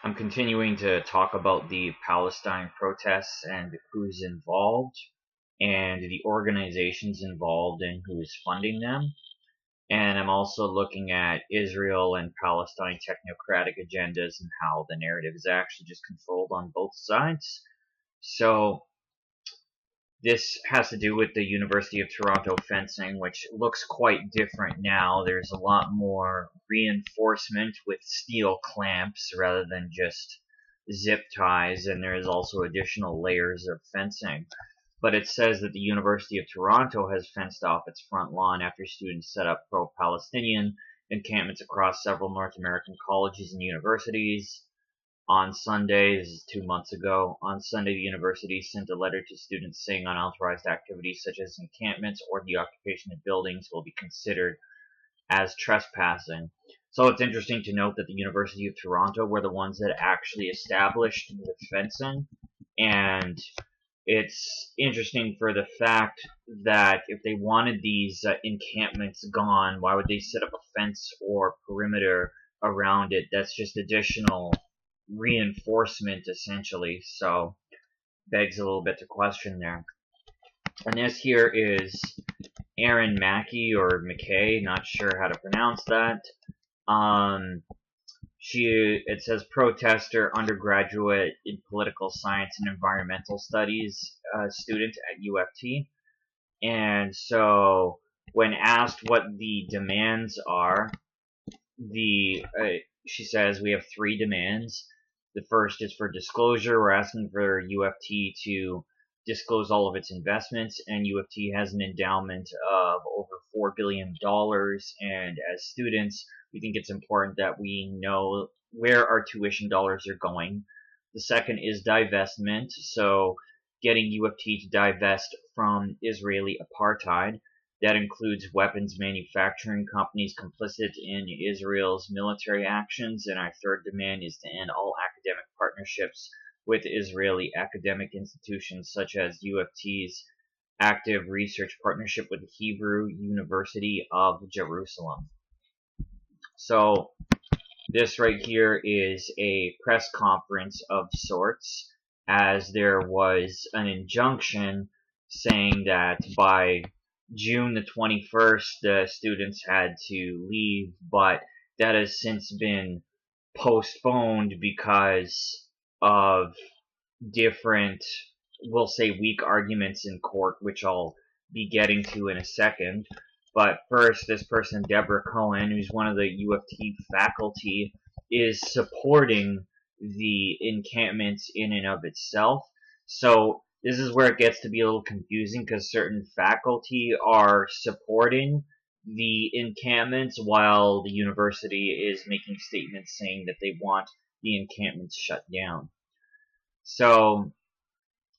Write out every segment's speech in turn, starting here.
I'm continuing to talk about the Palestine protests and who's involved and the organizations involved and who's funding them. And I'm also looking at Israel and Palestine technocratic agendas and how the narrative is actually just controlled on both sides. So this has to do with the University of Toronto fencing, which looks quite different now. There's a lot more reinforcement with steel clamps rather than just zip ties, and there is also additional layers of fencing. But it says that the University of Toronto has fenced off its front lawn after students set up pro-Palestinian encampments across several North American colleges and universities. On Sunday, this is 2 months ago, on Sunday the university sent a letter to students saying unauthorized activities such as encampments or the occupation of buildings will be considered as trespassing. So it's interesting to note that the University of Toronto were the ones that actually established the fencing, and it's interesting for the fact that if they wanted these encampments gone, why would they set up a fence or perimeter around it? That's just additional reinforcement, essentially. So begs a little bit to question there. And this here is Aaron Mackey or McKay, not sure how to pronounce that. It says protester, undergraduate in political science and environmental studies student at UFT. And so when asked what the demands are, she says we have 3 demands. The first is for disclosure. We're asking for UFT to disclose all of its investments, and UFT has an endowment of over $4 billion, and as students, we think it's important that we know where our tuition dollars are going. The second is divestment, so getting UFT to divest from Israeli apartheid. That includes weapons manufacturing companies complicit in Israel's military actions. And our third demand is to end all academic partnerships with Israeli academic institutions, such as UFT's active research partnership with the Hebrew University of Jerusalem. So this right here is a press conference of sorts, as there was an injunction saying that by June the 21st, the students had to leave, but that has since been postponed because of different, we'll say, weak arguments in court, which I'll be getting to in a second. But first, this person, Deborah Cohen, who's one of the UFT faculty, is supporting the encampments in and of itself. So this is where it gets to be a little confusing, because certain faculty are supporting the encampments while the university is making statements saying that they want the encampments shut down. So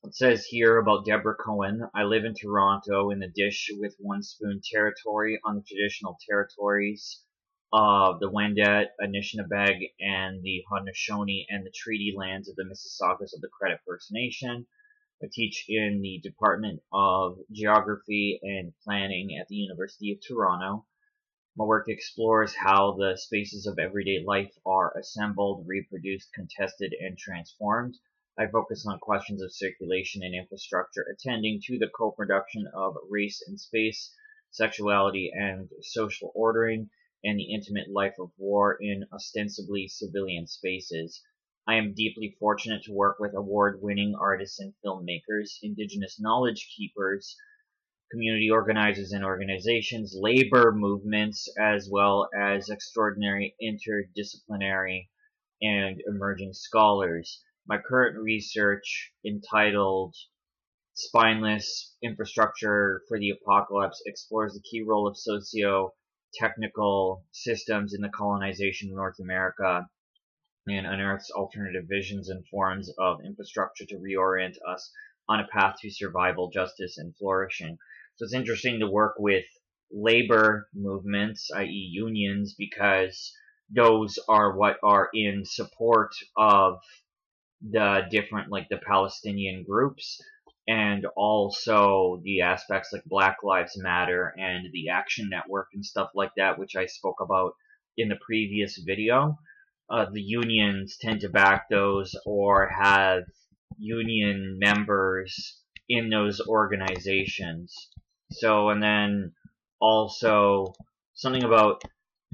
it says here about Deborah Cohen, I live in Toronto in the dish with one spoon territory on the traditional territories of the Wendat, Anishinaabe, and the Haudenosaunee, and the treaty lands of the Mississaugas of the Credit First Nation. I teach in the Department of Geography and Planning at the University of Toronto. My work explores how the spaces of everyday life are assembled, reproduced, contested, and transformed. I focus on questions of circulation and infrastructure, attending to the co-production of race and space, sexuality and social ordering, and the intimate life of war in ostensibly civilian spaces. I am deeply fortunate to work with award-winning artists and filmmakers, indigenous knowledge keepers, community organizers and organizations, labor movements, as well as extraordinary interdisciplinary and emerging scholars. My current research, entitled Spineless Infrastructure for the Apocalypse, explores the key role of socio-technical systems in the colonization of North America and unearths alternative visions and forms of infrastructure to reorient us on a path to survival, justice, and flourishing. So it's interesting to work with labor movements, i.e. unions, because those are what are in support of the different, like the Palestinian groups, and also the aspects like Black Lives Matter and the Action Network and stuff like that, which I spoke about in the previous video. the unions tend to back those or have union members in those organizations. So, and then also something about,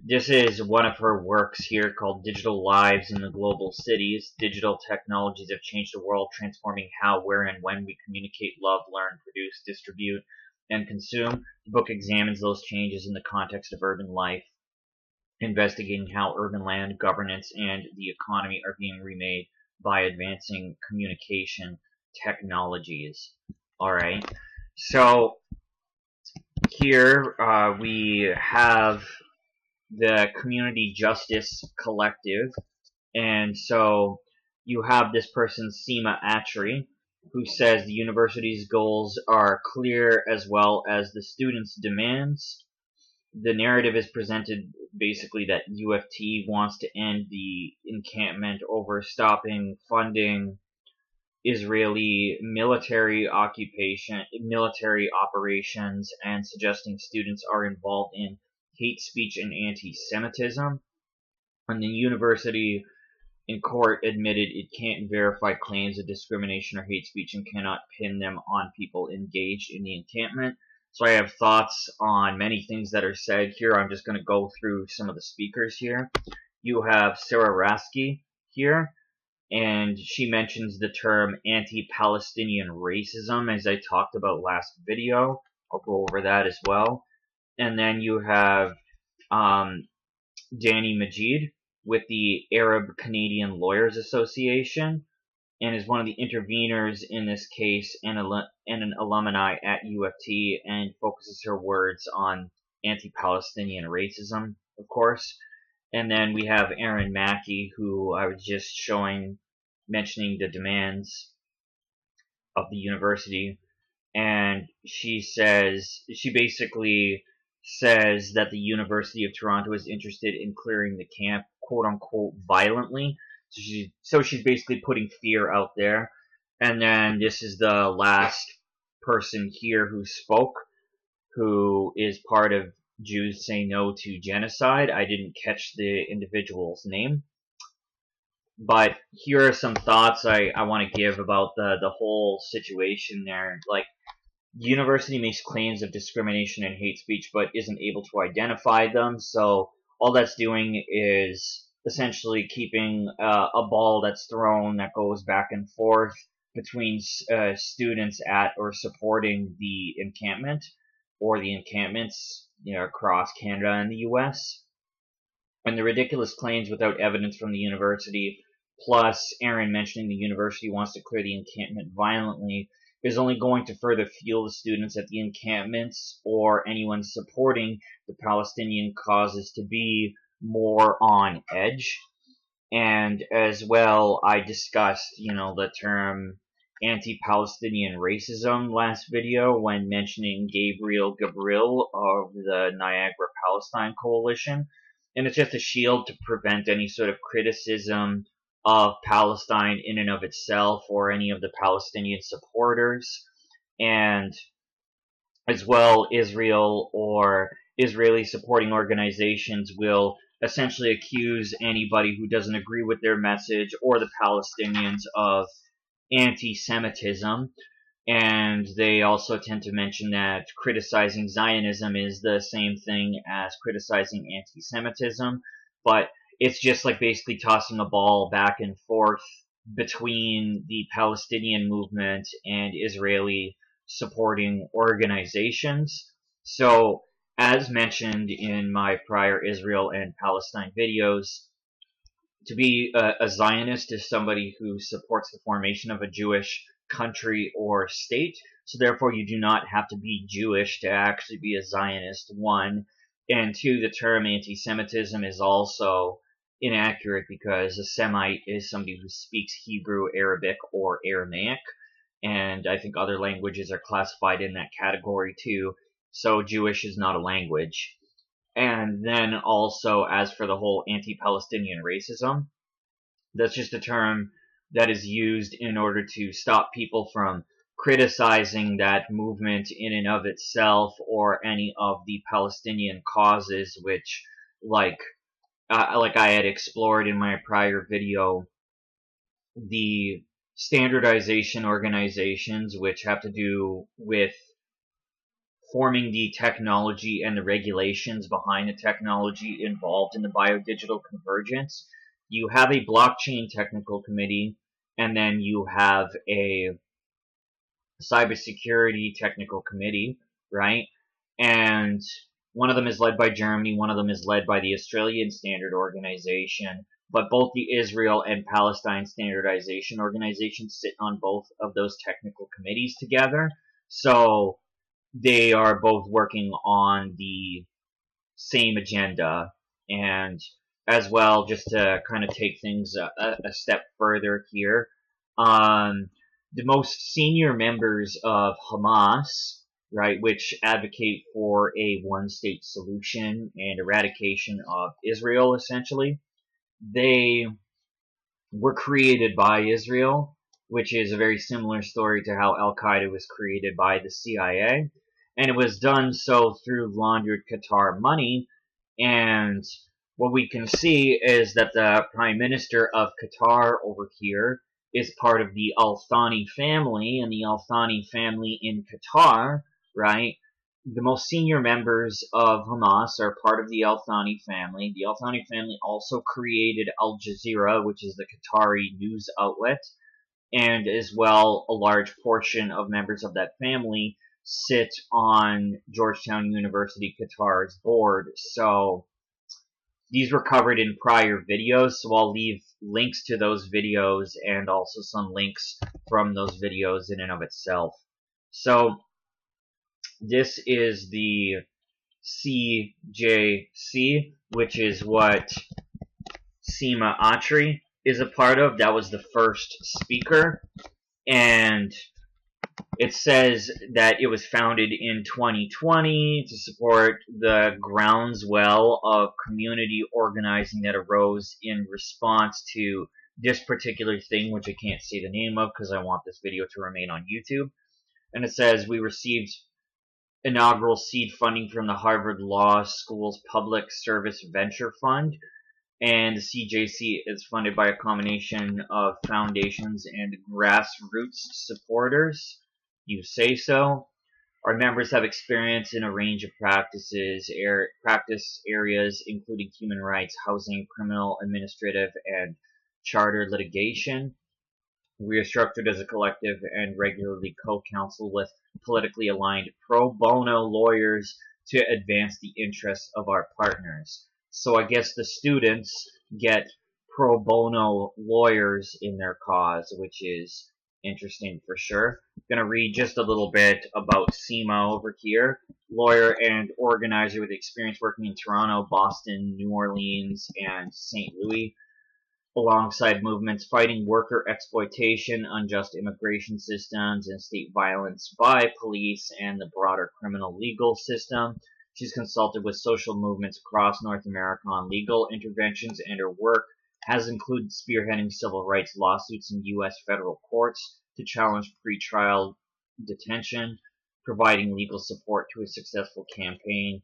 this is one of her works here called Digital Lives in the Global Cities. Digital technologies have changed the world, transforming how, where, and when we communicate, love, learn, produce, distribute, and consume. The book examines those changes in the context of urban life, investigating how urban land governance and the economy are being remade by advancing communication technologies. All right. So here we have the Community Justice Collective. And so you have this person, Seema Atri, who says the university's goals are clear as well as the students' demands. The narrative is presented basically that UFT wants to end the encampment over stopping funding Israeli military operations, and suggesting students are involved in hate speech and anti-Semitism. And the university in court admitted it can't verify claims of discrimination or hate speech and cannot pin them on people engaged in the encampment. So I have thoughts on many things that are said here. I'm just going to go through some of the speakers here. You have Sarah Rasky here, and she mentions the term anti-Palestinian racism, as I talked about last video. I'll go over that as well. And then you have Danny Majid with the Arab Canadian Lawyers Association, and is one of the interveners in this case and an alumni at UFT, and focuses her words on anti-Palestinian racism, of course. And then we have Erin Mackey, who I was just mentioning the demands of the university, and she basically says that the University of Toronto is interested in clearing the camp, quote unquote, violently. So she's basically putting fear out there. And then this is the last person here who spoke, who is part of Jews Say No to Genocide. I didn't catch the individual's name, but here are some thoughts I want to give about the whole situation there. Like, the university makes claims of discrimination and hate speech, but isn't able to identify them. So all that's doing is essentially keeping a ball that's thrown that goes back and forth between students at or supporting the encampment or the encampments, across Canada and the U.S. And the ridiculous claims without evidence from the university, plus Aaron mentioning the university wants to clear the encampment violently, is only going to further fuel the students at the encampments or anyone supporting the Palestinian causes to be more on edge. And as well, I discussed, the term anti-Palestinian racism last video when mentioning Gabriel Gabriel of the Niagara Palestine Coalition. And it's just a shield to prevent any sort of criticism of Palestine in and of itself or any of the Palestinian supporters. And as well, Israel or Israeli supporting organizations will essentially accuse anybody who doesn't agree with their message or the Palestinians of anti-Semitism. And they also tend to mention that criticizing Zionism is the same thing as criticizing anti-Semitism, but it's just like basically tossing a ball back and forth between the Palestinian movement and Israeli supporting organizations. So, as mentioned in my prior Israel and Palestine videos, to be a Zionist is somebody who supports the formation of a Jewish country or state. So therefore, you do not have to be Jewish to actually be a Zionist, one. And two, the term anti-Semitism is also inaccurate because a Semite is somebody who speaks Hebrew, Arabic, or Aramaic. And I think other languages are classified in that category too. So Jewish is not a language. And then also, as for the whole anti-Palestinian racism, that's just a term that is used in order to stop people from criticizing that movement in and of itself or any of the Palestinian causes, which, like like I had explored in my prior video, the standardization organizations, which have to do with forming the technology and the regulations behind the technology involved in the biodigital convergence. You have a blockchain technical committee, and then you have a cybersecurity technical committee, right? And one of them is led by Germany, one of them is led by the Australian Standard Organization, but both the Israel and Palestine Standardization Organizations sit on both of those technical committees together. So they are both working on the same agenda. And as well, just to kind of take things a step further here, the most senior members of Hamas, right, which advocate for a one-state solution and eradication of Israel, essentially, they were created by Israel, which is a very similar story to how Al-Qaeda was created by the CIA. And it was done so through laundered Qatar money. And what we can see is that the Prime Minister of Qatar over here is part of the Al Thani family, and the Al Thani family in Qatar, right? The most senior members of Hamas are part of the Al Thani family. The Al Thani family also created Al Jazeera, which is the Qatari news outlet, and as well a large portion of members of that family sit on Georgetown University Qatar's board. So these were covered in prior videos, so I'll leave links to those videos and also some links from those videos in and of itself. So this is the CJC, which is what Sima Atri is a part of. That was the first speaker, and it says that it was founded in 2020 to support the groundswell of community organizing that arose in response to this particular thing, which I can't say the name of because I want this video to remain on YouTube. And it says, we received inaugural seed funding from the Harvard Law School's Public Service Venture Fund, and the CJC is funded by a combination of foundations and grassroots supporters. You say so. Our members have experience in a range of practice areas, including human rights, housing, criminal, administrative, and charter litigation. We are structured as a collective and regularly co-counsel with politically aligned pro bono lawyers to advance the interests of our partners. So I guess the students get pro bono lawyers in their cause, which is interesting for sure. I'm going to read just a little bit about Sima over here. Lawyer and organizer with experience working in Toronto, Boston, New Orleans, and St. Louis, alongside movements fighting worker exploitation, unjust immigration systems, and state violence by police and the broader criminal legal system. She's consulted with social movements across North America on legal interventions, and her work has included spearheading civil rights lawsuits in U.S. federal courts to challenge pretrial detention, providing legal support to a successful campaign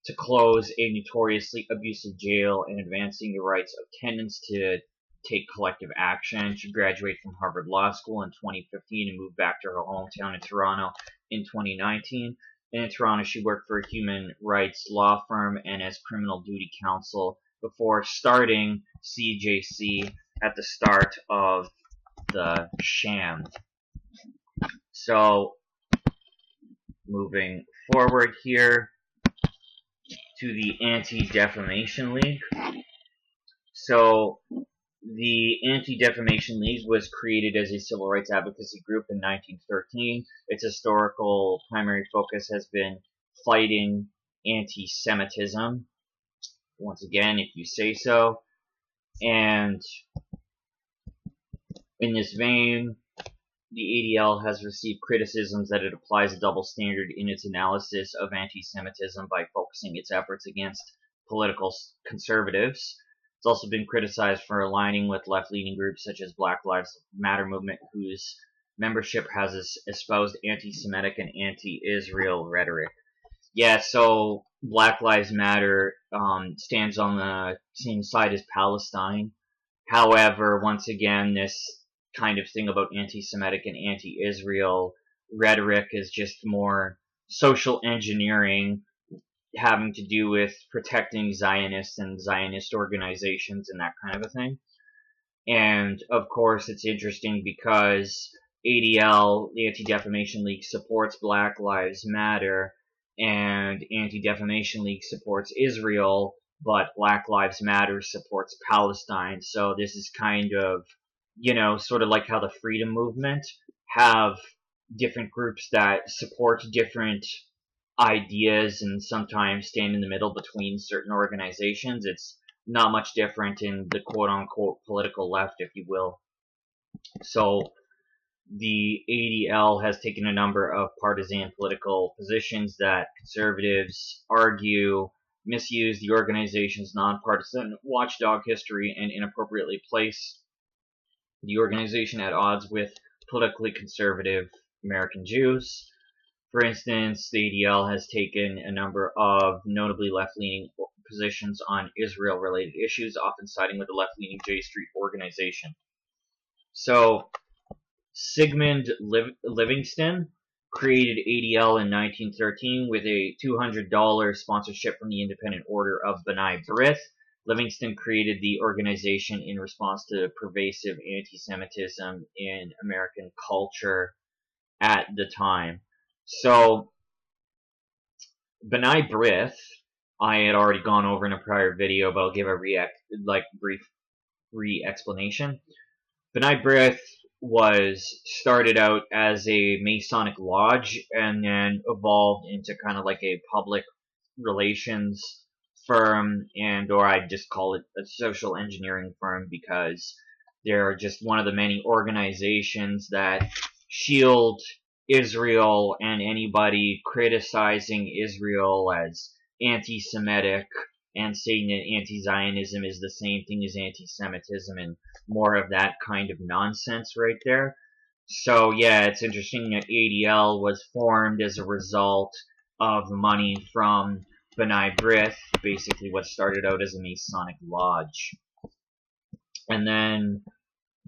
to close a notoriously abusive jail, and advancing the rights of tenants to take collective action. She graduated from Harvard Law School in 2015 and moved back to her hometown in Toronto in 2019. And in Toronto, she worked for a human rights law firm and as criminal duty counsel before starting CJC at the start of the sham. So, moving forward here to the Anti-Defamation League. So, the Anti-Defamation League was created as a civil rights advocacy group in 1913. Its historical primary focus has been fighting anti-Semitism. Once again, if you say so. And in this vein, the ADL has received criticisms that it applies a double standard in its analysis of anti-Semitism by focusing its efforts against political conservatives. It's also been criticized for aligning with left-leaning groups such as Black Lives Matter movement, whose membership has espoused anti-Semitic and anti-Israel rhetoric. Yeah, so Black Lives Matter stands on the same side as Palestine. However, once again, this kind of thing about anti-Semitic and anti-Israel rhetoric is just more social engineering, having to do with protecting Zionists and Zionist organizations and that kind of a thing. And of course, it's interesting because ADL, the Anti-Defamation League, supports Black Lives Matter, and Anti-Defamation League supports Israel, but Black Lives Matter supports Palestine. So this is kind of, sort of like how the freedom movement have different groups that support different ideas and sometimes stand in the middle between certain organizations. It's not much different in the quote-unquote political left, if you will. So the ADL has taken a number of partisan political positions that conservatives argue misuse the organization's nonpartisan watchdog history and inappropriately place the organization at odds with politically conservative American Jews. For instance, the ADL has taken a number of notably left-leaning positions on Israel-related issues, often siding with the left-leaning J Street organization. So, Sigmund Livingston created ADL in 1913 with a $200 sponsorship from the Independent Order of B'nai B'rith. Livingston created the organization in response to pervasive anti-Semitism in American culture at the time. So, B'nai B'rith, I had already gone over in a prior video, but I'll give a brief re-explanation. B'nai B'rith was started out as a Masonic lodge and then evolved into kind of like a public relations firm, or I'd just call it a social engineering firm, because they're just one of the many organizations that shield Israel and anybody criticizing Israel as anti-Semitic and saying that anti-Zionism is the same thing as anti-Semitism and more of that kind of nonsense right there. So yeah, it's interesting that ADL was formed as a result of money from B'nai B'rith, basically what started out as a Masonic lodge. And then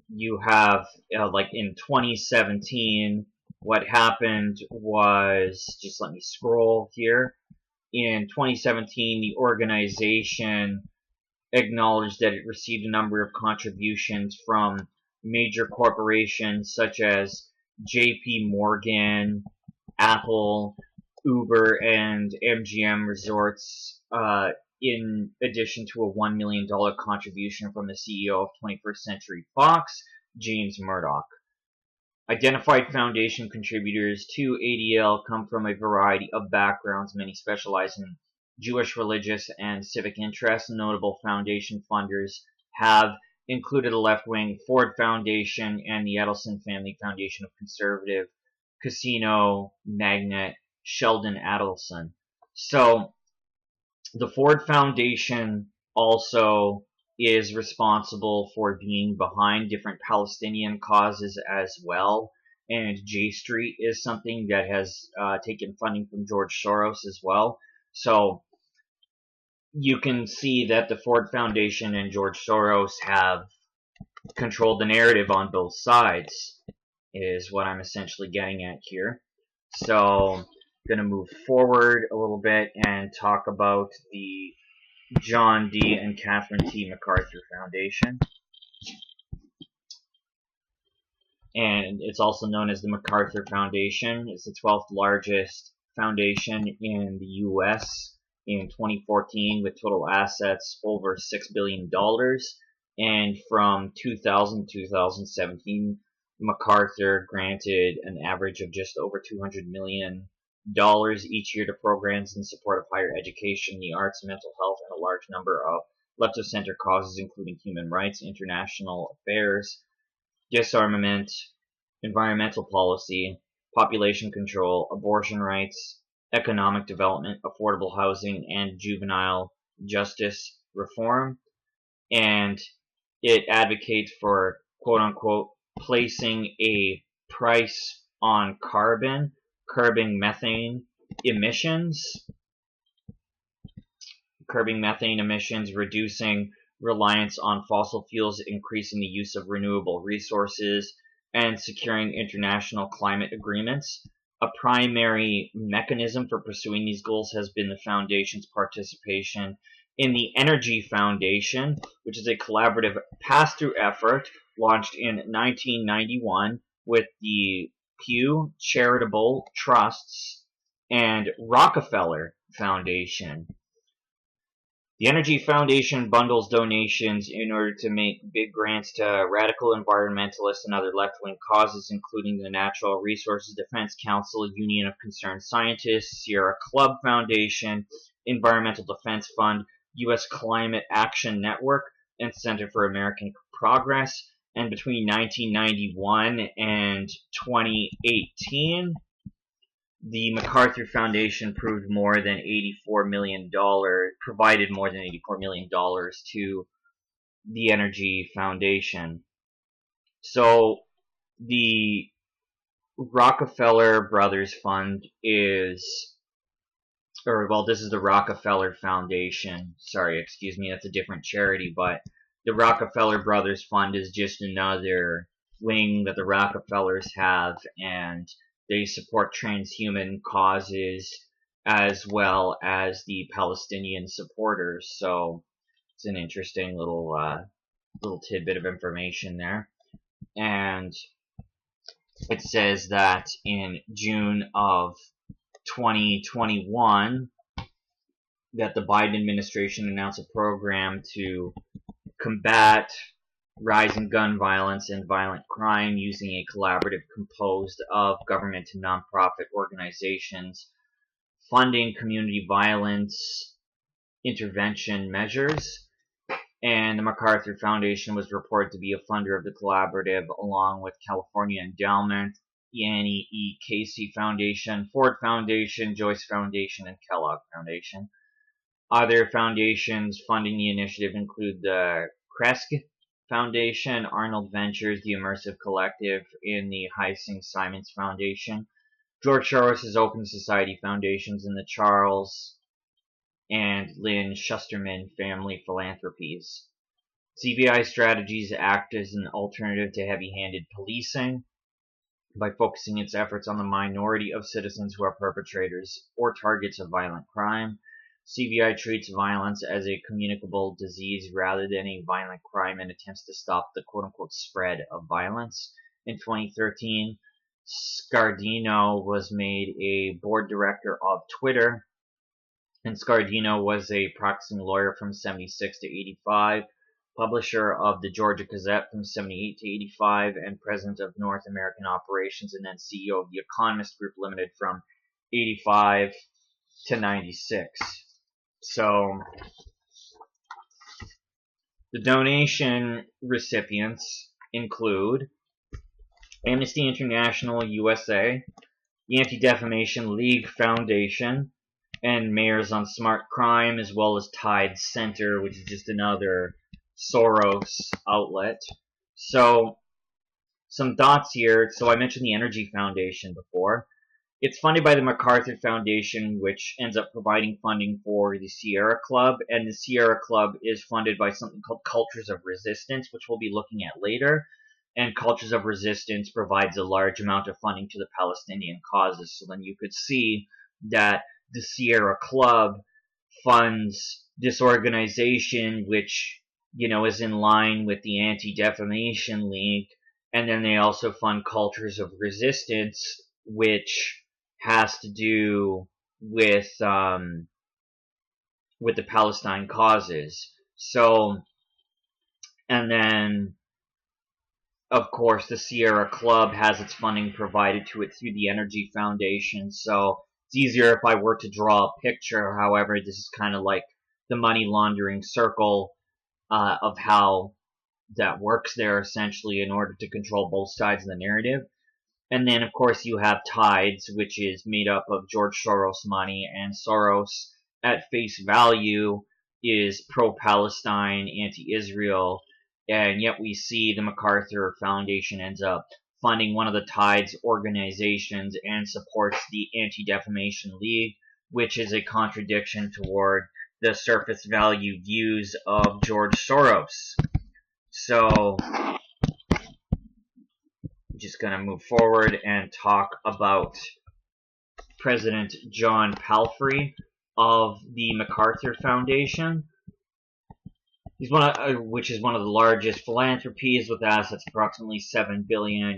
you have, like in 2017, what happened was, just let me scroll here. In 2017, the organization acknowledged that it received a number of contributions from major corporations such as JP Morgan, Apple, Uber, and MGM Resorts, in addition to a $1 million contribution from the CEO of 21st Century Fox, James Murdoch. Identified foundation contributors to ADL come from a variety of backgrounds. Many specialize in Jewish religious and civic interests. Notable foundation funders have included the left-wing Ford Foundation and the Adelson Family Foundation of conservative casino magnate Sheldon Adelson. So the Ford Foundation also is responsible for being behind different Palestinian causes as well. And J Street is something that has taken funding from George Soros as well. So you can see that the Ford Foundation and George Soros have controlled the narrative on both sides, is what I'm essentially getting at here. So I'm going to move forward a little bit and talk about the John D. and Catherine T. MacArthur Foundation. And it's also known as the MacArthur Foundation. It's the 12th largest foundation in the U.S. in 2014 with total assets over $6 billion. And from 2000 to 2017, MacArthur granted an average of just over $200 million each year to programs in support of higher education, the arts, mental health, and a large number of left-of-center causes, including human rights, international affairs, disarmament, environmental policy, population control, abortion rights, economic development, affordable housing, and juvenile justice reform. And it advocates for, quote-unquote, placing a price on curbing methane emissions, curbing methane emissions, reducing reliance on fossil fuels, increasing the use of renewable resources, and securing international climate agreements. A primary mechanism for pursuing these goals has been the Foundation's participation in the Energy Foundation, which is a collaborative pass-through effort launched in 1991 with the Pew Charitable Trusts and Rockefeller Foundation. The Energy Foundation bundles donations in order to make big grants to radical environmentalists and other left-wing causes, including the Natural Resources Defense Council, Union of Concerned Scientists, Sierra Club Foundation, Environmental Defense Fund, U.S. Climate Action Network, and Center for American Progress. And between 1991 and 2018, the MacArthur Foundation provided more than $84 million to the Energy Foundation. So the Rockefeller Brothers Fund this is the Rockefeller Foundation. Sorry, excuse me, that's a different charity, but the Rockefeller Brothers Fund is just another wing that the Rockefellers have, and they support transhuman causes as well as the Palestinian supporters. So it's an interesting little tidbit of information there. And it says that in June of 2021 that the Biden administration announced a program to combat rising gun violence and violent crime using a collaborative composed of government and nonprofit organizations funding community violence intervention measures. And the MacArthur Foundation was reported to be a funder of the collaborative, along with California Endowment, the Annie E. Casey Foundation, Ford Foundation, Joyce Foundation, and Kellogg Foundation. Other foundations funding the initiative include the Kresk Foundation, Arnold Ventures, the Immersive Collective, and the Heising Simons Foundation, George Soros' Open Society Foundations, and the Charles and Lynn Shusterman Family Philanthropies. CBI strategies act as an alternative to heavy-handed policing by focusing its efforts on the minority of citizens who are perpetrators or targets of violent crime. CBI treats violence as a communicable disease rather than a violent crime and attempts to stop the quote-unquote spread of violence. In 2013, Scardino was made a board director of Twitter, and Scardino was a practicing lawyer from 76 to 85, publisher of the Georgia Gazette from 78 to 85, and president of North American Operations, and then CEO of the Economist Group Limited from 85 to 96. So, the donation recipients include Amnesty International USA, the Anti-Defamation League Foundation, and Mayors on Smart Crime, as well as Tide Center, which is just another Soros outlet. So, some thoughts here. So I mentioned the Energy Foundation before. It's funded by the MacArthur Foundation, which ends up providing funding for the Sierra Club, and the Sierra Club is funded by something called Cultures of Resistance, which we'll be looking at later. And Cultures of Resistance provides a large amount of funding to the Palestinian causes. So then you could see that the Sierra Club funds this organization, which, you know, is in line with the Anti-Defamation League, and then they also fund Cultures of Resistance, which has to do with the Palestine causes. So, and then, of course, the Sierra Club has its funding provided to it through the Energy Foundation. So it's easier if I were to draw a picture. However, this is kind of like the money laundering circle of how that works there, essentially, in order to control both sides of the narrative. And then, of course, you have Tides, which is made up of George Soros money, and Soros, at face value, is pro-Palestine, anti-Israel, and yet we see the MacArthur Foundation ends up funding one of the Tides organizations and supports the Anti-Defamation League, which is a contradiction toward the surface value views of George Soros. So, I'm just going to move forward and talk about President John Palfrey of the MacArthur Foundation. He's which is one of the largest philanthropies with assets approximately $7 billion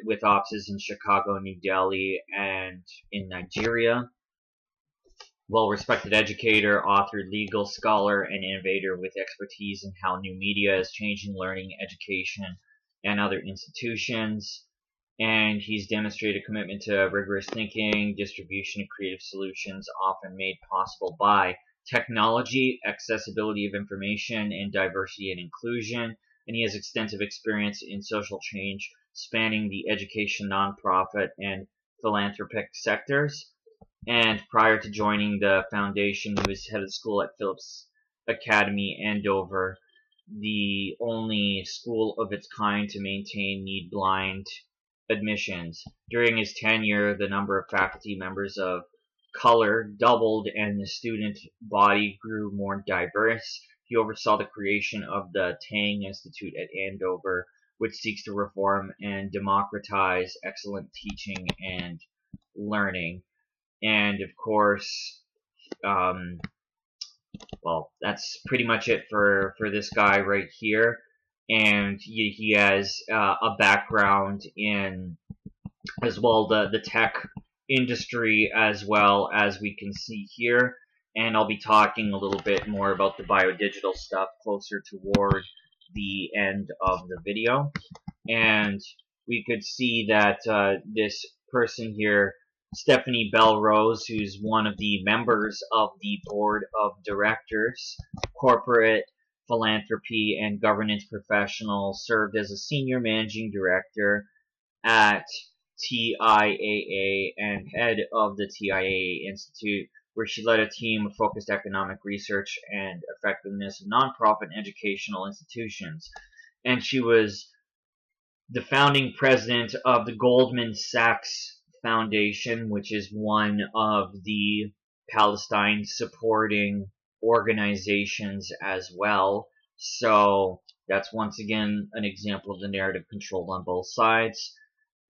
with offices in Chicago, New Delhi, and in Nigeria. Well-respected educator, author, legal scholar, and innovator with expertise in how new media is changing learning, education, and other institutions. And he's demonstrated a commitment to rigorous thinking, distribution, and creative solutions, often made possible by technology, accessibility of information, and diversity and inclusion. And he has extensive experience in social change, spanning the education, nonprofit, and philanthropic sectors. And prior to joining the foundation, he was head of school at Phillips Academy, Andover, the only school of its kind to maintain need-blind admissions. During his tenure, the number of faculty members of color doubled and the student body grew more diverse. He oversaw the creation of the Tang Institute at Andover, which seeks to reform and democratize excellent teaching and learning. And of course, well, that's pretty much it for this guy right here. And he has a background in, as well, the tech industry, as well as we can see here. And I'll be talking a little bit more about the biodigital stuff closer toward the end of the video. And we could see that this person here, Stephanie Belrose, who's one of the members of the board of directors, corporate philanthropy and governance professional, served as a senior managing director at TIAA and head of the TIAA Institute, where she led a team of focused economic research and effectiveness of nonprofit and educational institutions. And she was the founding president of the Goldman Sachs Foundation, which is one of the Palestine supporting organizations as well. So that's once again an example of the narrative controlled on both sides.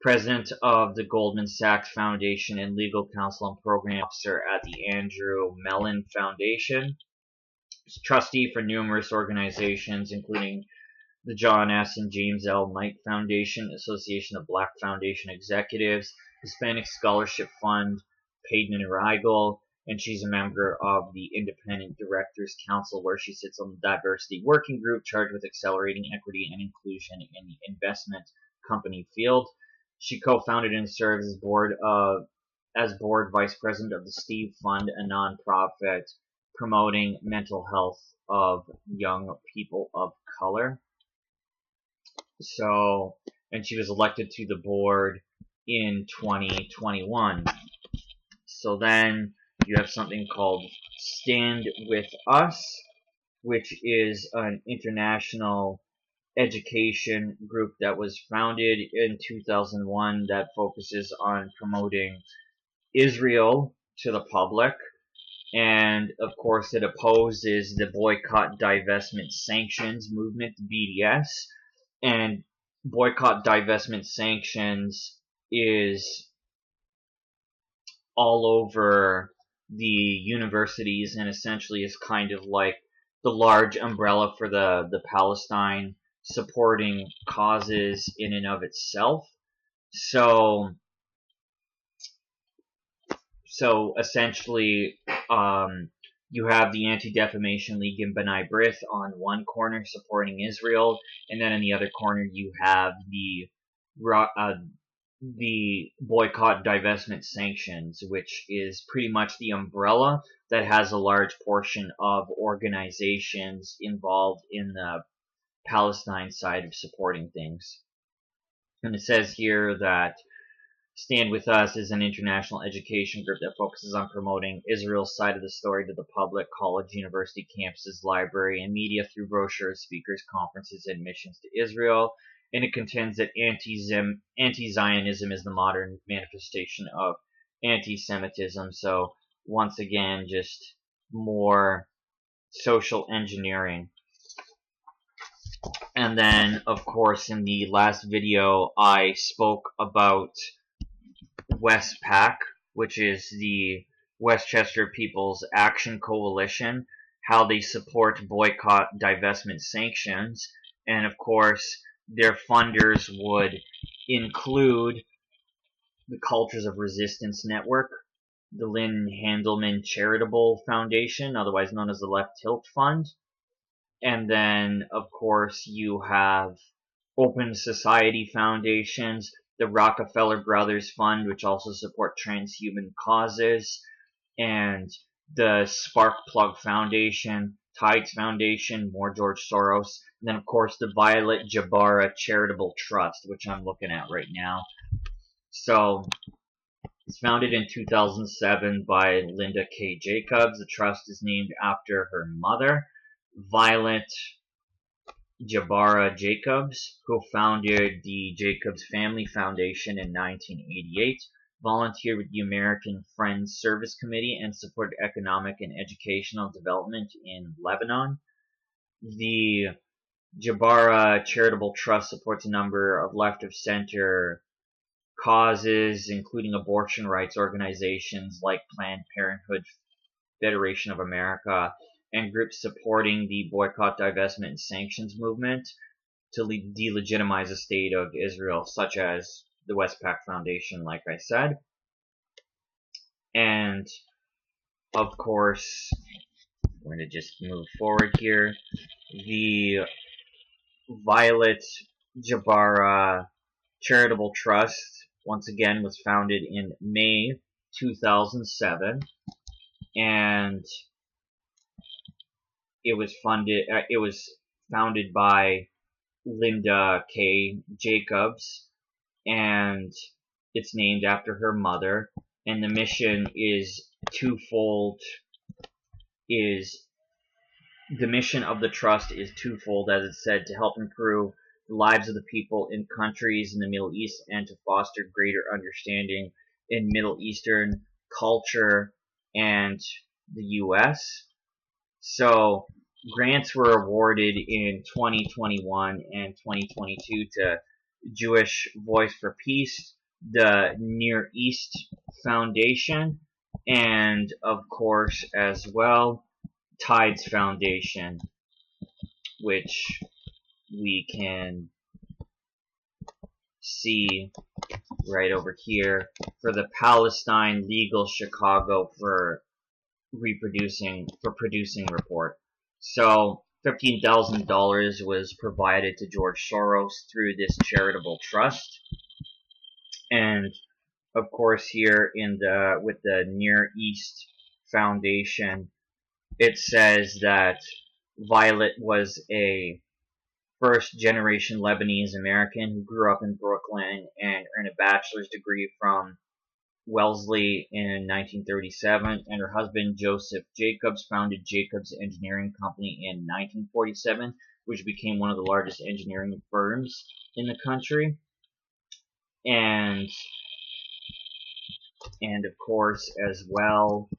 President of the Goldman Sachs Foundation and legal counsel and program officer at the Andrew Mellon Foundation. Trustee for numerous organizations, including the John S. and James L. Knight Foundation, Association of Black Foundation Executives, Hispanic Scholarship Fund, Payden and Rigel, and she's a member of the Independent Directors Council, where she sits on the Diversity Working Group charged with accelerating equity and inclusion in the investment company field. She co-founded and serves as board vice president of the Steve Fund, a nonprofit promoting mental health of young people of color. So, and she was elected to the board in 2021. So then you have something called Stand With Us, which is an international education group that was founded in 2001 that focuses on promoting Israel to the public. And of course it opposes the Boycott, Divestment, Sanctions movement, BDS. And Boycott, Divestment, Sanctions is all over the universities and essentially is kind of like the large umbrella for the Palestine supporting causes in and of itself. So essentially, you have the Anti-Defamation League in B'nai B'rith on one corner supporting Israel, and then in the other corner you have the Boycott, Divestment, Sanctions, which is pretty much the umbrella that has a large portion of organizations involved in the Palestine side of supporting things. And it says here that Stand With Us is an international education group that focuses on promoting Israel's side of the story to the public, college, university, campuses, library, and media through brochures, speakers, conferences, and missions to Israel. And it contends that anti-Zionism is the modern manifestation of anti-Semitism. So once again, just more social engineering. And then, of course, in the last video, I spoke about Westpac, which is the Westchester People's Action Coalition, how they support boycott, divestment, sanctions, and of course, their funders would include the Cultures of Resistance Network, the Lynn Handelman Charitable Foundation, otherwise known as the Left Tilt Fund, and then, of course, you have Open Society Foundations, the Rockefeller Brothers Fund, which also support transhuman causes, and the Sparkplug Foundation, Tides Foundation, more George Soros, and then, of course, the Violet Jabara Charitable Trust, which I'm looking at right now. So, it's founded in 2007 by Linda K. Jacobs. The trust is named after her mother, Violet Jabara Jacobs, who founded the Jacobs Family Foundation in 1988, volunteered with the American Friends Service Committee, and supported economic and educational development in Lebanon. The Jabara Charitable Trust supports a number of left-of-center causes, including abortion rights organizations like Planned Parenthood, Federation of America, and groups supporting the boycott, divestment, and sanctions movement to delegitimize the state of Israel, such as the Westpac Foundation, like I said. And, of course, we're going to just move forward here. The Violet Jabara Charitable Trust, once again, was founded in May 2007, and it was founded by Linda K. Jacobs, and it's named after her mother. And the mission is twofold. The mission of the trust is twofold, as it said, to help improve the lives of the people in countries in the Middle East and to foster greater understanding in Middle Eastern culture and the U.S. So grants were awarded in 2021 and 2022 to Jewish Voice for Peace, the Near East Foundation, and of course as well Tides Foundation, which we can see right over here for the Palestine Legal Chicago for producing report. So $15,000 was provided to George Soros through this charitable trust, and of course here with the Near East Foundation, it says that Violet was a first-generation Lebanese American who grew up in Brooklyn and earned a bachelor's degree from Wellesley in 1937, and her husband Joseph Jacobs founded Jacobs Engineering Company in 1947, which became one of the largest engineering firms in the country. And of course, as well,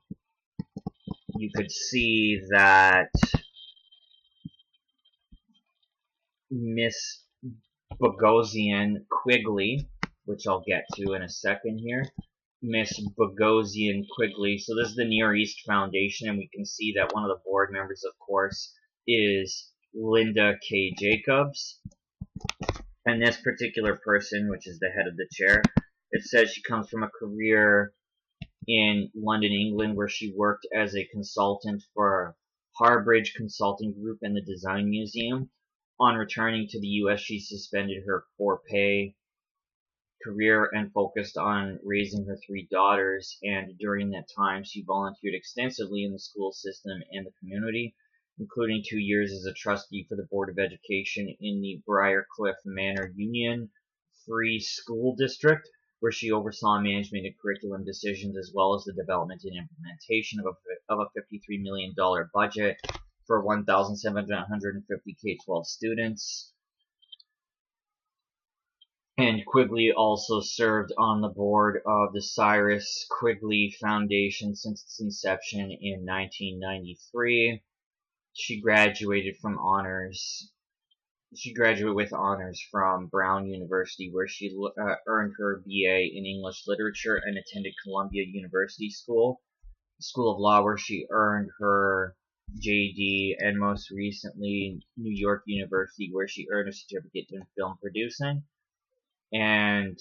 you could see that Miss Bogosian Quigley, which I'll get to in a second here, Miss Bogosian Quigley. So this is the Near East Foundation, and we can see that one of the board members, of course, is Linda K. Jacobs. And this particular person, which is the head of the chair, it says she comes from a career in London, England, where she worked as a consultant for Harbridge Consulting Group and the Design Museum. On returning to the U.S., she suspended her for-pay career and focused on raising her 3 daughters, and during that time she volunteered extensively in the school system and the community, including 2 years as a trustee for the Board of Education in the Briarcliff Manor Union Free School District, where she oversaw management and curriculum decisions as well as the development and implementation of a $53 million budget for 1,750 K-12 students. And Quigley also served on the board of the Cyrus Quigley Foundation since its inception in 1993. she graduated from honors. She graduated with honors from Brown University, where she earned her BA in English Literature and attended Columbia University School of Law, where she earned her JD, and most recently New York University, where she earned a certificate in film producing. And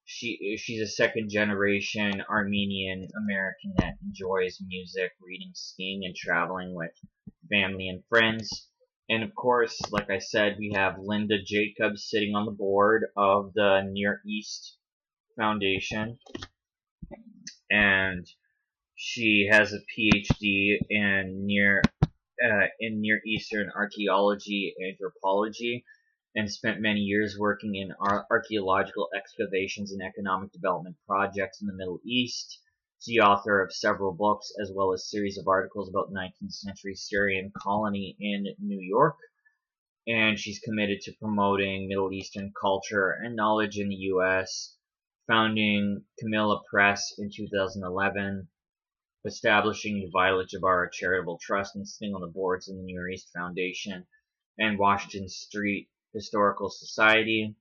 she's a second generation Armenian American that enjoys music, reading, skiing, and traveling with family and friends. And of course, like I said, we have Linda Jacobs sitting on the board of the Near East Foundation, and she has a PhD in Near Eastern archaeology and anthropology, and spent many years working in archaeological excavations and economic development projects in the Middle East. She's the author of several books, as well as a series of articles about 19th century Syrian colony in New York. And she's committed to promoting Middle Eastern culture and knowledge in the U.S., founding Camilla Press in 2011, establishing the Jabara Charitable Trust and sitting on the boards of the Near East Foundation and Washington Street Historical Society,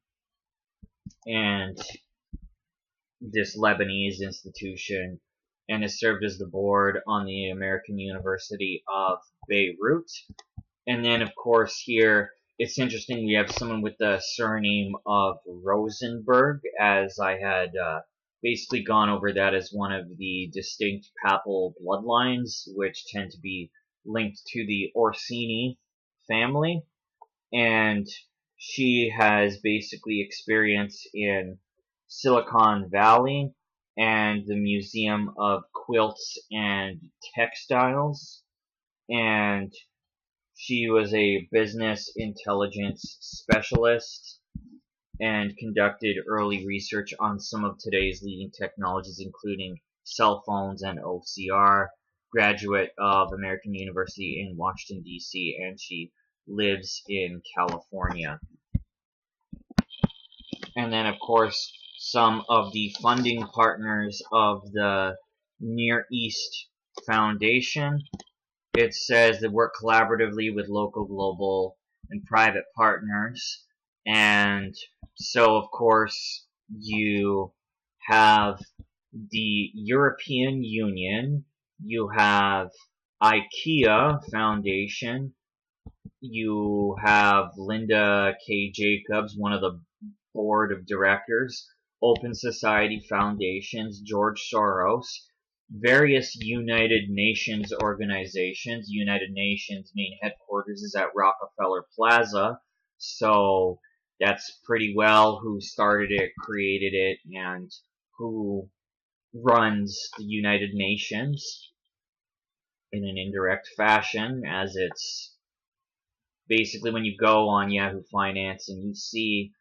and this Lebanese institution, and has served as the board on the American University of Beirut. And then, of course, here, it's interesting, we have someone with the surname of Rosenberg, as I had basically gone over that as one of the distinct papal bloodlines, which tend to be linked to the Orsini family. And she has basically experience in Silicon Valley and the Museum of Quilts and Textiles, and she was a business intelligence specialist and conducted early research on some of today's leading technologies, including cell phones and OCR, graduate of American University in Washington, D.C., and she lives in California. And then, of course, some of the funding partners of the Near East Foundation. It says they work collaboratively with local, global, and private partners. And so, of course, you have the European Union, you have IKEA Foundation, you have Linda K. Jacobs, one of the board of directors, Open Society Foundations, George Soros, various United Nations organizations. United Nations main headquarters is at Rockefeller Plaza, so that's pretty well who started it, created it, and who runs the United Nations in an indirect fashion, as it's basically when you go on Yahoo Finance and you see,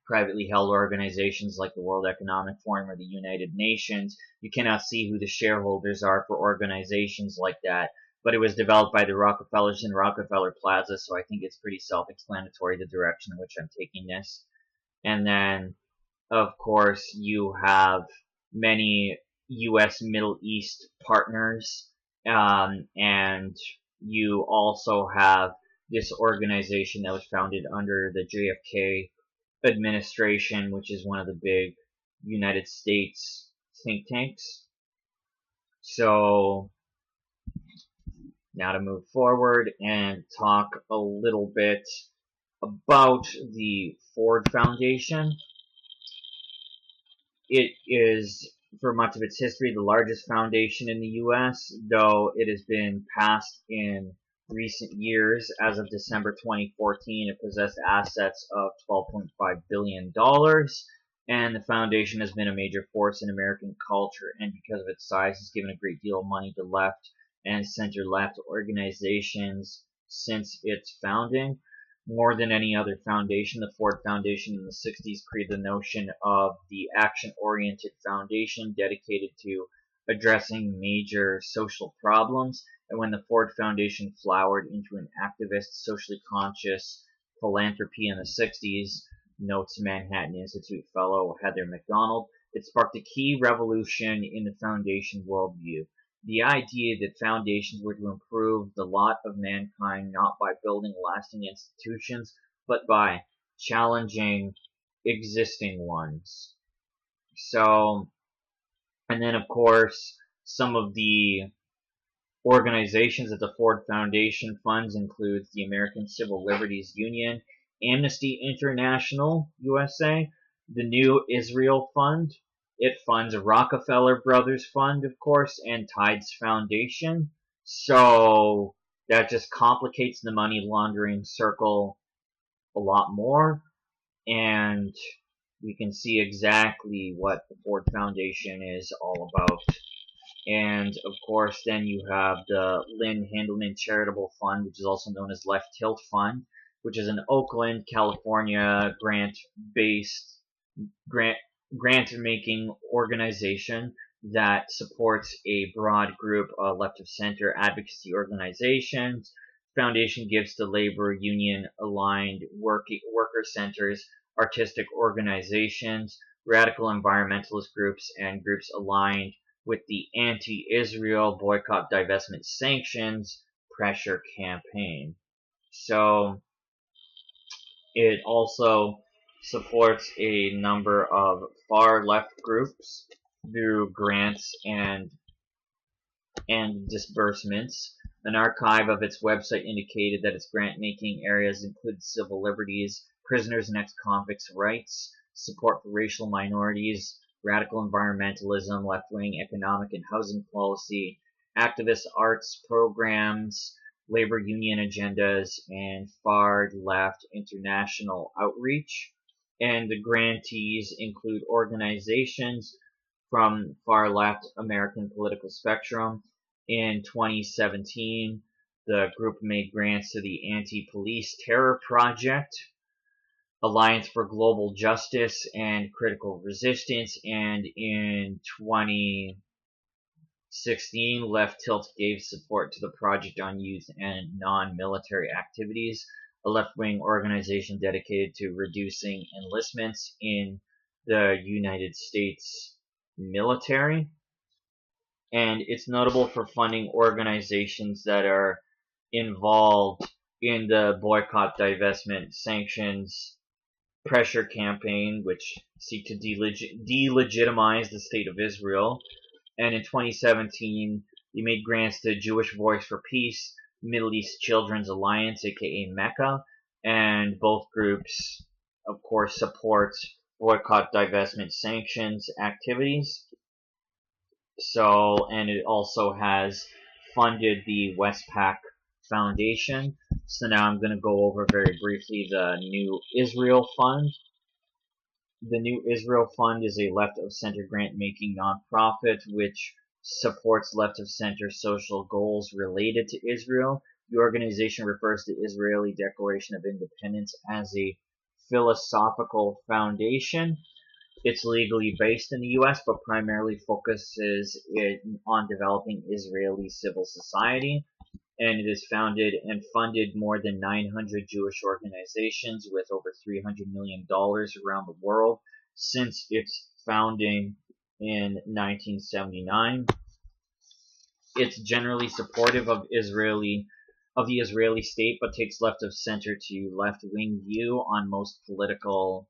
privately held organizations like the World Economic Forum or the United Nations, you cannot see who the shareholders are for organizations like that. But it was developed by the Rockefellers in Rockefeller Plaza, so I think it's pretty self-explanatory the direction in which I'm taking this. And then, of course, you have many U.S. Middle East partners, and you also have this organization that was founded under the JFK administration, which is one of the big United States think tanks. So now to move forward and talk a little bit about the Ford Foundation. It is, for much of its history, the largest foundation in the U.S., though it has been passed in recent years. As of December 2014, it possessed assets of $12.5 billion, and the foundation has been a major force in American culture, and because of its size, has given a great deal of money to left and center-left organizations since its founding. More than any other foundation, the Ford Foundation in the 60s created the notion of the action-oriented foundation dedicated to addressing major social problems. And when the Ford Foundation flowered into an activist, socially conscious philanthropy in the 60s, notes Manhattan Institute fellow Heather McDonald, it sparked a key revolution in the foundation worldview. the idea that foundations were to improve the lot of mankind not by building lasting institutions, but by challenging existing ones. So, and then of course, some of the organizations that the Ford Foundation funds include the American Civil Liberties Union, Amnesty International USA, the New Israel Fund. It funds Rockefeller Brothers Fund, of course, and Tides Foundation. So that just complicates the money laundering circle a lot more. And we can see exactly what the Ford Foundation is all about. And of course, then you have the Lynn Handelman Charitable Fund, which is also known as Left Tilt Fund, which is an Oakland, California grant-based grant-making organization that supports a broad group of left-of-center advocacy organizations. Foundation gives to labor union-aligned worker centers, artistic organizations, radical environmentalist groups, and groups aligned with the anti-Israel boycott, divestment, sanctions pressure campaign. So it also supports a number of far left groups through grants and disbursements. An archive of its website indicated that its grant-making areas include civil liberties, prisoners and ex-convicts' rights, support for racial minorities, radical environmentalism, left-wing economic and housing policy, activist arts programs, labor union agendas, and far-left international outreach. And the grantees include organizations from far-left American political spectrum. In 2017, the group made grants to the Anti-Police Terror Project, Alliance for Global Justice and Critical Resistance, and in 2016, Left Tilt gave support to the Project on Youth and Non-Military Activities, a left-wing organization dedicated to reducing enlistments in the United States military. And it's notable for funding organizations that are involved in the boycott, divestment, sanctions pressure campaign, which seek to delegitimize the state of Israel. And in 2017, he made grants to Jewish Voice for Peace, Middle East Children's Alliance, aka MECA, and both groups, of course, support boycott, divestment, sanctions activities. So, and it also has funded the Westpac Foundation. So now I'm going to go over very briefly the New Israel Fund. The New Israel Fund is a left-of-center grant-making nonprofit which supports left-of-center social goals related to Israel. The organization refers to the Israeli Declaration of Independence as a philosophical foundation. It's legally based in the U.S., but primarily focuses on developing Israeli civil society. And it has founded and funded more than 900 Jewish organizations with over $300 million around the world since its founding in 1979. It's generally supportive of the Israeli state, but takes left of center to left-wing view on most political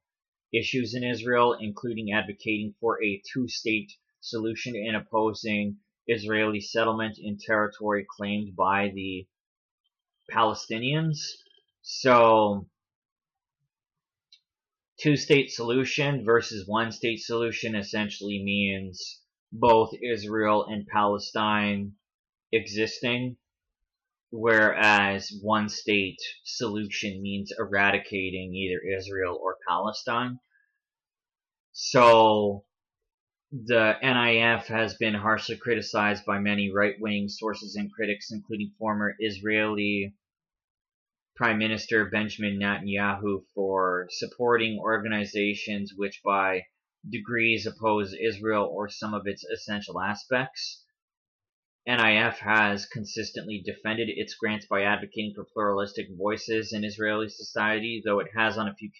issues in Israel, including advocating for a two-state solution and opposing Israeli settlement in territory claimed by the Palestinians. So, two-state solution versus one-state solution essentially means both Israel and Palestine existing, whereas one-state solution means eradicating either Israel or Palestine. So, the NIF has been harshly criticized by many right-wing sources and critics, including former Israeli Prime Minister Benjamin Netanyahu, for supporting organizations which by degrees oppose Israel or some of its essential aspects. NIF has consistently defended its grants by advocating for pluralistic voices in Israeli society, though it has on a few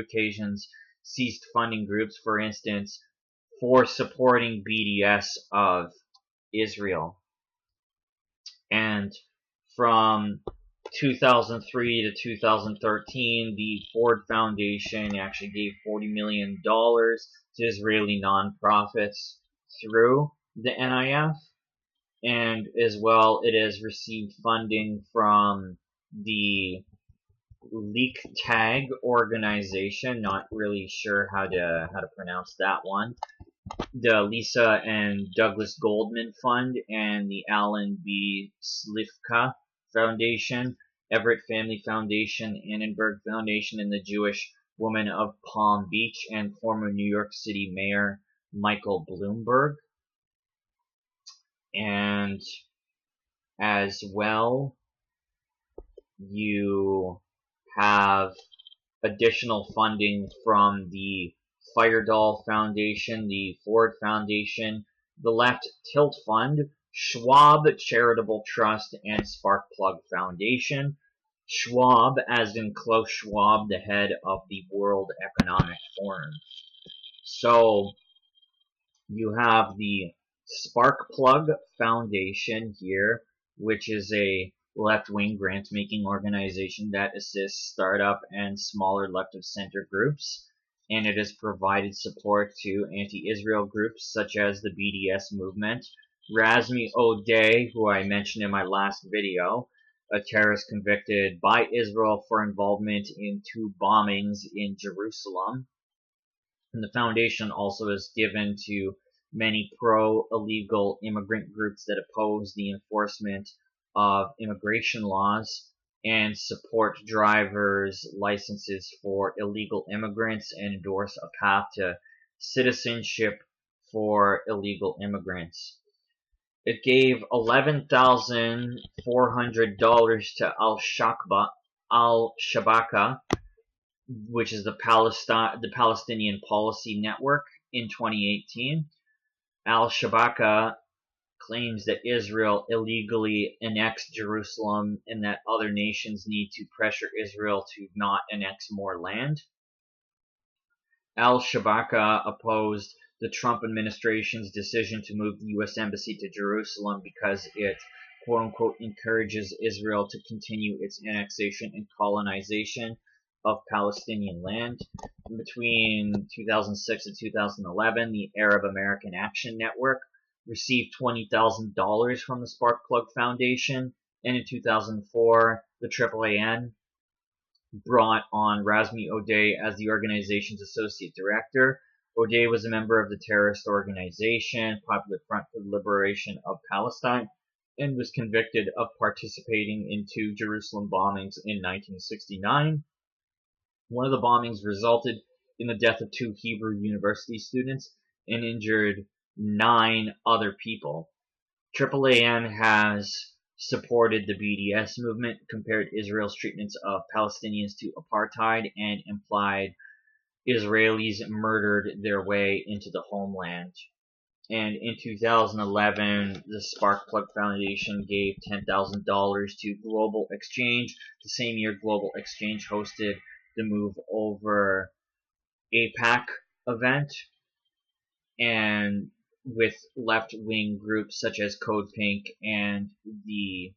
occasions ceased funding groups, for instance, for supporting BDS of Israel. And from 2003 to 2013, the Ford Foundation actually gave $40 million to Israeli nonprofits through the NIF. And as well, it has received funding from the Leak Tag organization, not really sure how to pronounce that one, the Lisa and Douglas Goldman Fund, and the Alan B. Slivka Foundation, Everett Family Foundation, Annenberg Foundation, and the Jewish Woman of Palm Beach, and former New York City Mayor Michael Bloomberg. And as well, you have additional funding from the Feuerdahl Foundation, the Ford Foundation, the Left Tilt Fund, Schwab Charitable Trust, and Sparkplug Foundation. Schwab, as in Klaus Schwab, the head of the World Economic Forum. So you have the Sparkplug Foundation here, which is a left-wing grant-making organization that assists startup and smaller left-of-center groups, and it has provided support to anti-Israel groups such as the BDS movement. Razmi Odeh, who I mentioned in my last video, a terrorist convicted by Israel for involvement in 2 bombings in Jerusalem. And the foundation also is given to many pro-illegal immigrant groups that oppose the enforcement of immigration laws and support drivers' licenses for illegal immigrants and endorse a path to citizenship for illegal immigrants. It gave $11,400 to Al-Shabaka, which is the Palestinian Policy Network, in 2018. Al-Shabaka claims that Israel illegally annexed Jerusalem and that other nations need to pressure Israel to not annex more land. Al-Shabaka opposed the Trump administration's decision to move the U.S. Embassy to Jerusalem because it, quote-unquote, encourages Israel to continue its annexation and colonization of Palestinian land. Between 2006 and 2011, the Arab American Action Network received $20,000 from the Sparkplug Foundation, and in 2004, the AAAN brought on Razmi Odeh as the organization's associate director. Odeh was a member of the terrorist organization Popular Front for the Liberation of Palestine and was convicted of participating in 2 Jerusalem bombings in 1969. One of the bombings resulted in the death of 2 Hebrew University students and injured 9 other people. AAAN has supported the BDS movement, compared Israel's treatments of Palestinians to apartheid, and implied Israelis murdered their way into the homeland. And in 2011, the Sparkplug Foundation gave $10,000 to Global Exchange. The same year, Global Exchange hosted the Move Over APAC event, and with left-wing groups such as Code Pink and the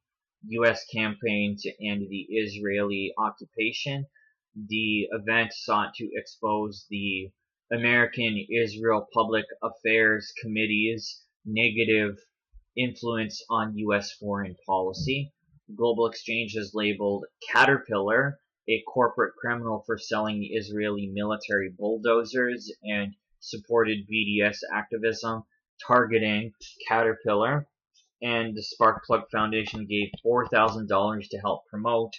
U.S. campaign to end the Israeli occupation. The event sought to expose the American Israel Public Affairs Committee's negative influence on U.S. foreign policy. Global Exchange has labeled Caterpillar a corporate criminal for selling the Israeli military bulldozers and supported BDS activism targeting Caterpillar. And the Sparkplug Foundation gave $4,000 to help promote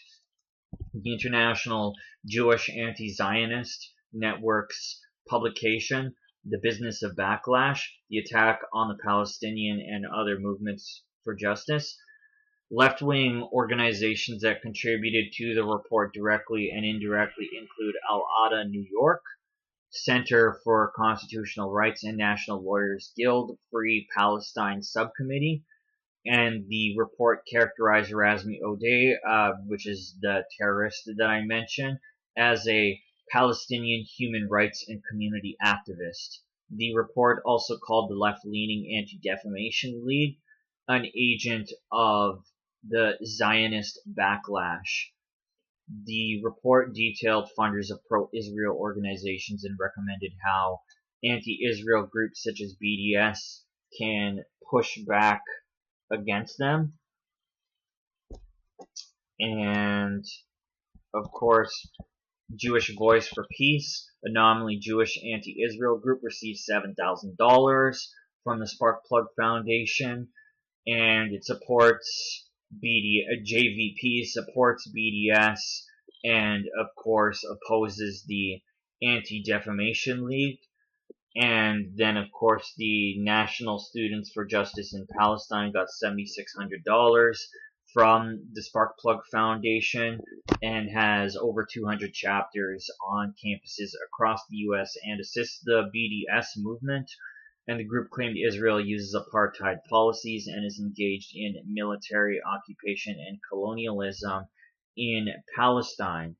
the International Jewish Anti-Zionist Network's publication, The Business of Backlash, the attack on the Palestinian and other movements for justice. Left-wing organizations that contributed to the report directly and indirectly include Al-Ada New York, Center for Constitutional Rights and National Lawyers Guild Free Palestine Subcommittee. And the report characterized Razmi Odeh, which is the terrorist that I mentioned, as a Palestinian human rights and community activist. The report also called the left-leaning Anti-Defamation League an agent of the Zionist backlash. The report detailed funders of pro-Israel organizations and recommended how anti-Israel groups such as BDS can push back against them. And, of course, Jewish Voice for Peace, a nominally Jewish anti-Israel group, received $7,000 from the Sparkplug Foundation, and it supports JVP supports BDS, and of course opposes the Anti-Defamation League. And then, of course, the National Students for Justice in Palestine got $7,600 from the Sparkplug Foundation and has over 200 chapters on campuses across the U.S. and assists the BDS movement. And the group claimed Israel uses apartheid policies and is engaged in military occupation and colonialism in Palestine.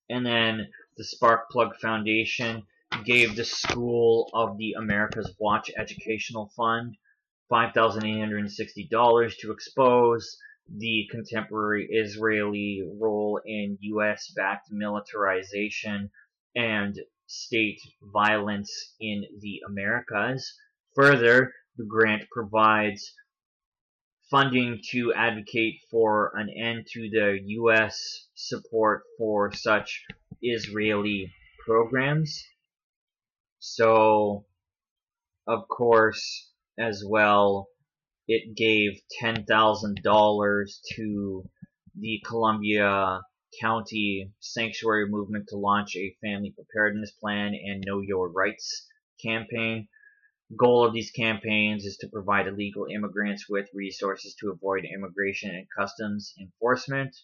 And then the Sparkplug Foundation gave the School of the Americas Watch Educational Fund $5,860 to expose the contemporary Israeli role in U.S.-backed militarization and state violence in the Americas. Further, the grant provides funding to advocate for an end to the U.S. support for such Israeli programs. So, of course, as well, it gave $10,000 to the Columbia County Sanctuary Movement to launch a family preparedness plan and Know Your Rights campaign. Goal of these campaigns is to provide illegal immigrants with resources to avoid immigration and customs enforcement.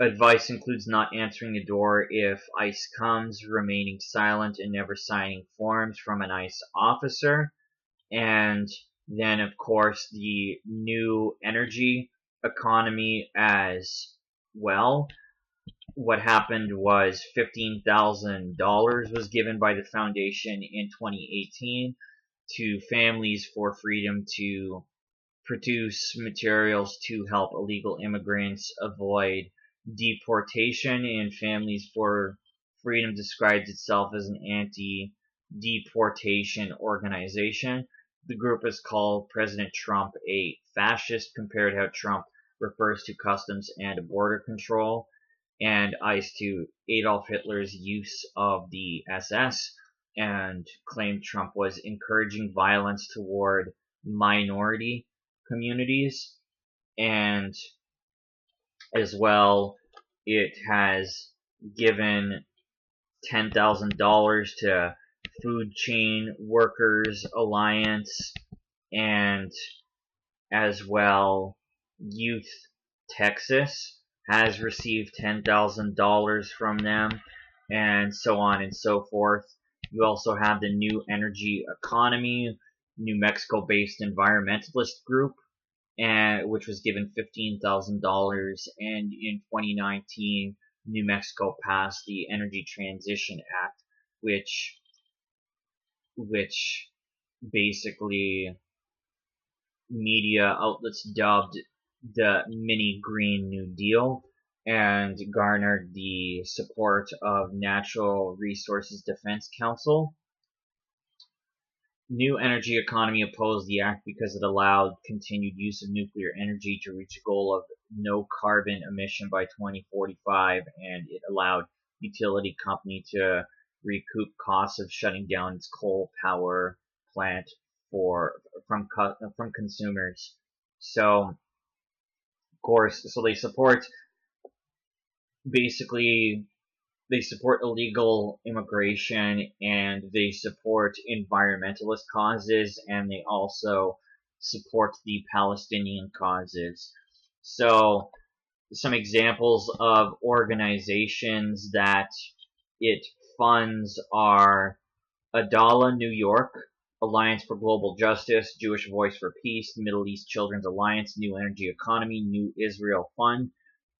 Advice includes not answering the door if ICE comes, remaining silent, and never signing forms from an ICE officer. And then, of course, the new energy economy as well. What happened was $15,000 was given by the foundation in 2018 to families for freedom to produce materials to help illegal immigrants avoid deportation, and Families for Freedom describes itself as an anti-deportation organization. The group has called President Trump a fascist compared to how Trump refers to customs and border control, and ICE to Adolf Hitler's use of the SS, and claimed Trump was encouraging violence toward minority communities. And as well, it has given $10,000 to Food Chain Workers Alliance, and as well, Youth Texas has received $10,000 from them, and so on and so forth. You also have the New Energy Economy, New Mexico-based environmentalist group, which was given $15,000, and in 2019, New Mexico passed the Energy Transition Act, which basically media outlets dubbed the mini Green New Deal, and garnered the support of Natural Resources Defense Council. New Energy Economy opposed the act because it allowed continued use of nuclear energy to reach a goal of no carbon emission by 2045, and it allowed utility company to recoup costs of shutting down its coal power plant from consumers. So, of course, they support illegal immigration, and they support environmentalist causes, and they also support the Palestinian causes. So, some examples of organizations that it funds are Adala, New York, Alliance for Global Justice, Jewish Voice for Peace, Middle East Children's Alliance, New Energy Economy, New Israel Fund,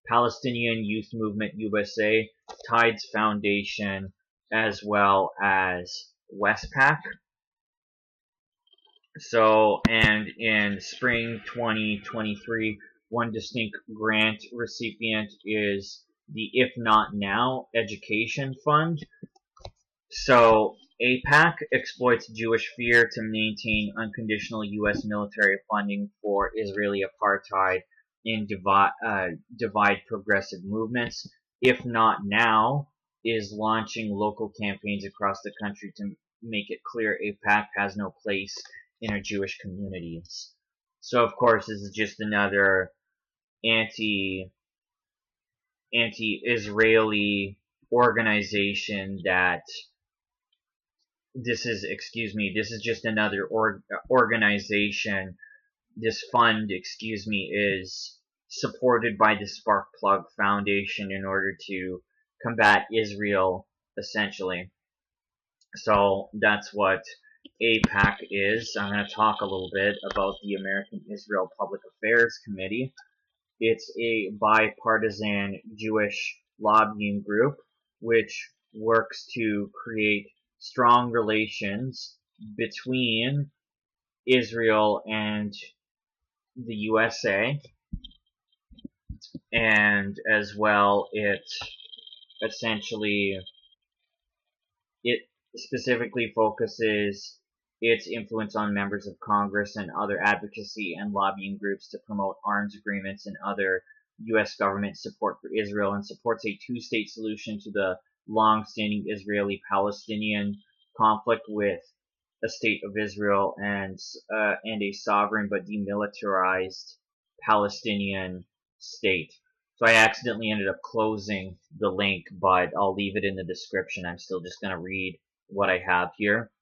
Palestinian Youth Movement USA, Tides Foundation, as well as Westpac. So, and in spring 2023, one distinct grant recipient is the If Not Now Education Fund. So, AIPAC exploits Jewish fear to maintain unconditional U.S. military funding for Israeli apartheid and divide progressive movements. If Not Now is launching local campaigns across the country to make it clear AIPAC has no place in our Jewish communities. So, of course, this is just another anti-Israeli organization that this is just another organization. This fund, is supported by the Sparkplug Foundation in order to combat Israel, essentially. So that's what AIPAC is. I'm going to talk a little bit about the American Israel Public Affairs Committee. It's a bipartisan Jewish lobbying group which works to create strong relations between Israel and the USA, and as well it specifically focuses its influence on members of Congress and other advocacy and lobbying groups to promote arms agreements and other U.S. government support for Israel, and supports a two-state solution to the long-standing Israeli-Palestinian conflict with a state of Israel and a sovereign but demilitarized Palestinian state. So I accidentally ended up closing the link, but I'll leave it in the description. I'm still just going to read what I have here.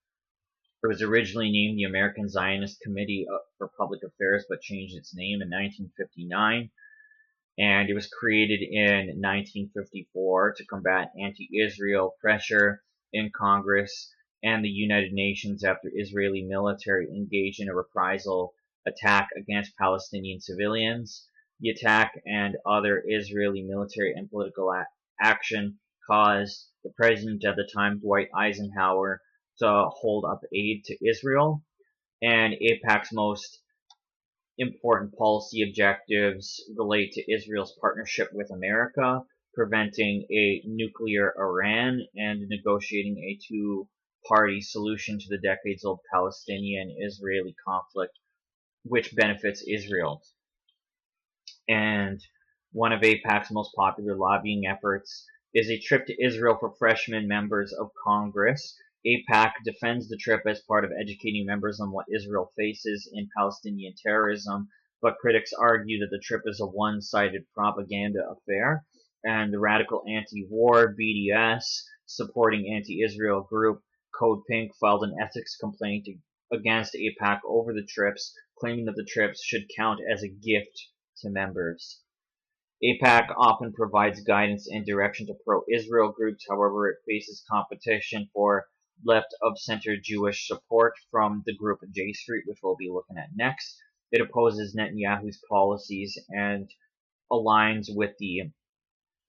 It was originally named the American Zionist Committee for Public Affairs, but changed its name in 1959. And it was created in 1954 to combat anti-Israel pressure in Congress and the United Nations after Israeli military engaged in a reprisal attack against Palestinian civilians. The attack and other Israeli military and political action caused the president at the time, Dwight Eisenhower, to hold up aid to Israel. And AIPAC's most important policy objectives relate to Israel's partnership with America, preventing a nuclear Iran, and negotiating a two-party solution to the decades-old Palestinian-Israeli conflict, which benefits Israel. And one of AIPAC's most popular lobbying efforts is a trip to Israel for freshman members of Congress. AIPAC defends the trip as part of educating members on what Israel faces in Palestinian terrorism, but critics argue that the trip is a one-sided propaganda affair, and the radical anti-war BDS supporting anti-Israel group Code Pink filed an ethics complaint against AIPAC over the trips, claiming that the trips should count as a gift to members. AIPAC often provides guidance and direction to pro-Israel groups. However, it faces competition for left-of-center Jewish support from the group J Street, which we'll be looking at next. It opposes Netanyahu's policies and aligns with the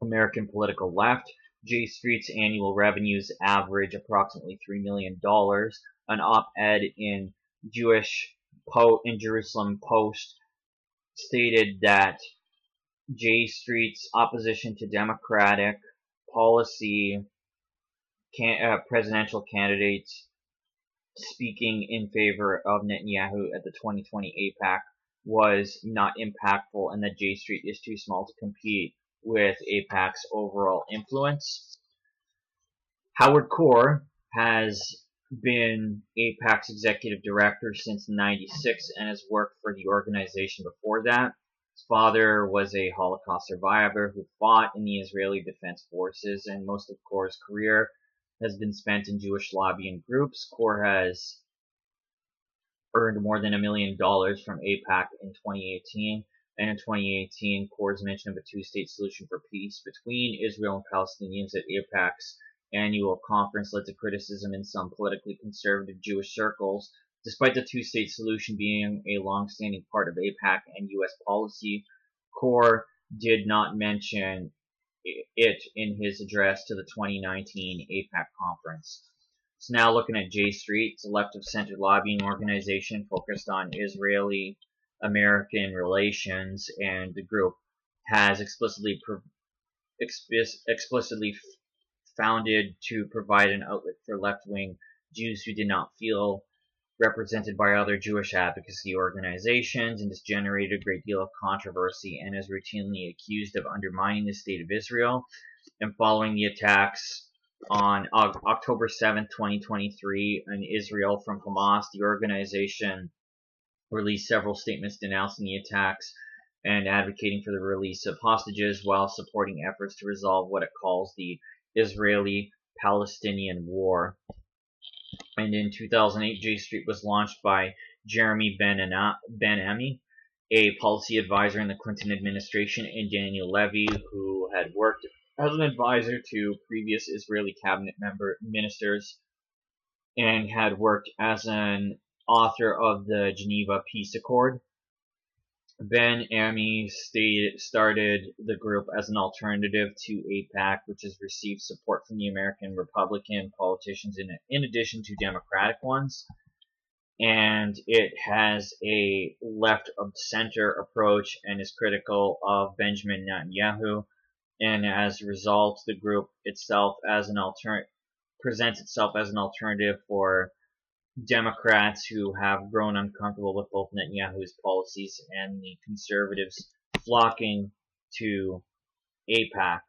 American political left. J Street's annual revenues average approximately $3 million. An op-ed in Jerusalem Post stated that J Street's opposition to Democratic policy presidential candidates speaking in favor of Netanyahu at the 2020 AIPAC was not impactful, and that J Street is too small to compete with AIPAC's overall influence. Howard Kaur has been AIPAC's executive director since '96 and has worked for the organization before that. His father was a Holocaust survivor who fought in the Israeli Defense Forces, and most of Kaur's career has been spent in Jewish lobbying groups. Kaur has earned more than $1 million from AIPAC in 2018, and in 2018, Kaur's mention of a two-state solution for peace between Israel and Palestinians at AIPAC's annual conference led to criticism in some politically conservative Jewish circles. Despite the two-state solution being a long-standing part of AIPAC and U.S. policy, Kaur did not mention it in his address to the 2019 AIPAC conference. So now looking at J Street, it's a left-of-center lobbying organization focused on Israeli-American relations, and the group has explicitly founded to provide an outlet for left-wing Jews who did not feel represented by other Jewish advocacy organizations, and has generated a great deal of controversy and is routinely accused of undermining the state of Israel. And following the attacks on October 7th, 2023 in Israel from Hamas, the organization released several statements denouncing the attacks and advocating for the release of hostages while supporting efforts to resolve what it calls the Israeli-Palestinian war. And in 2008, J Street was launched by Jeremy Ben-Ami, a policy advisor in the Clinton administration, and Daniel Levy, who had worked as an advisor to previous Israeli cabinet ministers and had worked as an author of the Geneva Peace Accord. Ben-Ami started the group as an alternative to AIPAC, which has received support from the American Republican politicians in addition to Democratic ones. And it has a left-of-center approach and is critical of Benjamin Netanyahu. And as a result, the group itself presents itself as an alternative for Democrats who have grown uncomfortable with both Netanyahu's policies and the conservatives flocking to AIPAC.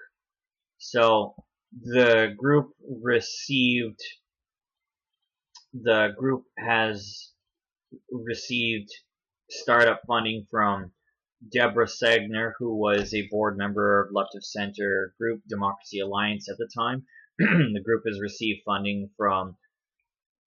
So the group has received startup funding from Deborah Cohen, who was a board member of left-of-center group Democracy Alliance at the time. The group has received funding from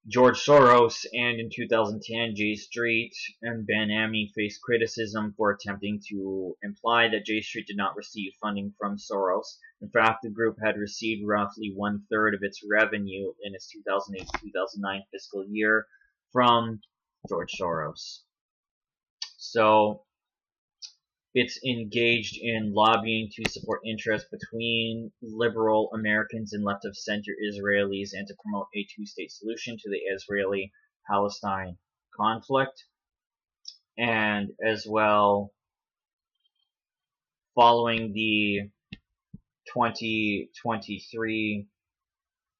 George Soros, and in 2010, J Street and Ben-Ami faced criticism for attempting to imply that J Street did not receive funding from Soros. In fact, the group had received roughly 1/3 of its revenue in its 2008-2009 fiscal year from George Soros. So it's engaged in lobbying to support interests between liberal Americans and left-of-center Israelis and to promote a two-state solution to the Israeli-Palestine conflict. And as well, following the 2023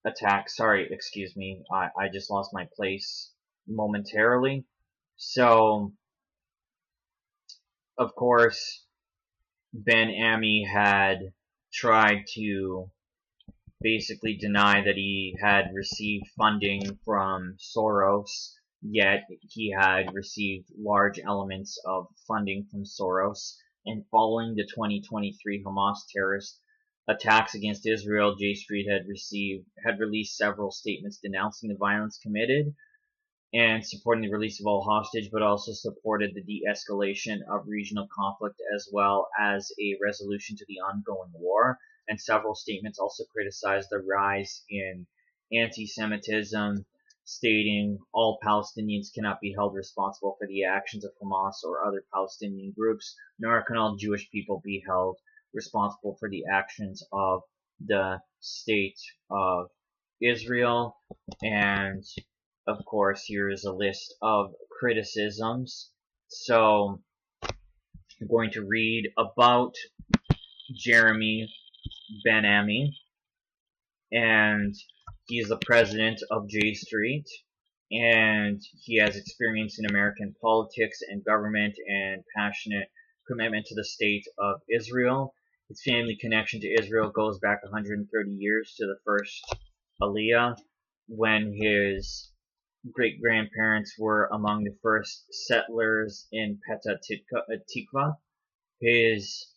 attack, I just lost my place momentarily. So, of course, Ben-Ami had tried to basically deny that he had received funding from Soros, yet he had received large elements of funding from Soros. And following the 2023 Hamas terrorist attacks against Israel, J Street had released several statements denouncing the violence committed and supporting the release of all hostage, but also supported the de-escalation of regional conflict as well as a resolution to the ongoing war. And several statements also criticized the rise in anti-Semitism, stating all Palestinians cannot be held responsible for the actions of Hamas or other Palestinian groups, nor can all Jewish people be held responsible for the actions of the state of Israel. And of course, here is a list of criticisms. So I'm going to read about Jeremy Ben-Ami, and he is the president of J Street, and he has experience in American politics and government and passionate commitment to the state of Israel. His family connection to Israel goes back 130 years to the first Aliyah, when his great-grandparents were among the first settlers in Petah Tikva. His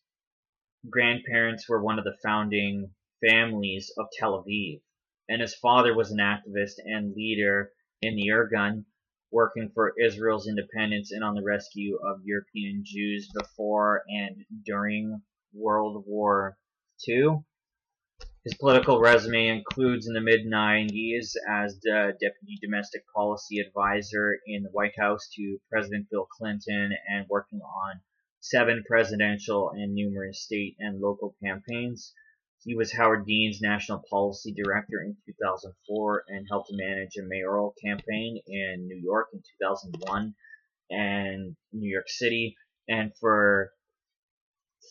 grandparents were one of the founding families of Tel Aviv, and his father was an activist and leader in the Irgun, working for Israel's independence and on the rescue of European Jews before and during World War II. His political resume includes in the mid-90s as the Deputy Domestic Policy Advisor in the White House to President Bill Clinton and working on 7 presidential and numerous state and local campaigns. He was Howard Dean's National Policy Director in 2004 and helped manage a mayoral campaign in New York in 2001 and New York City. And for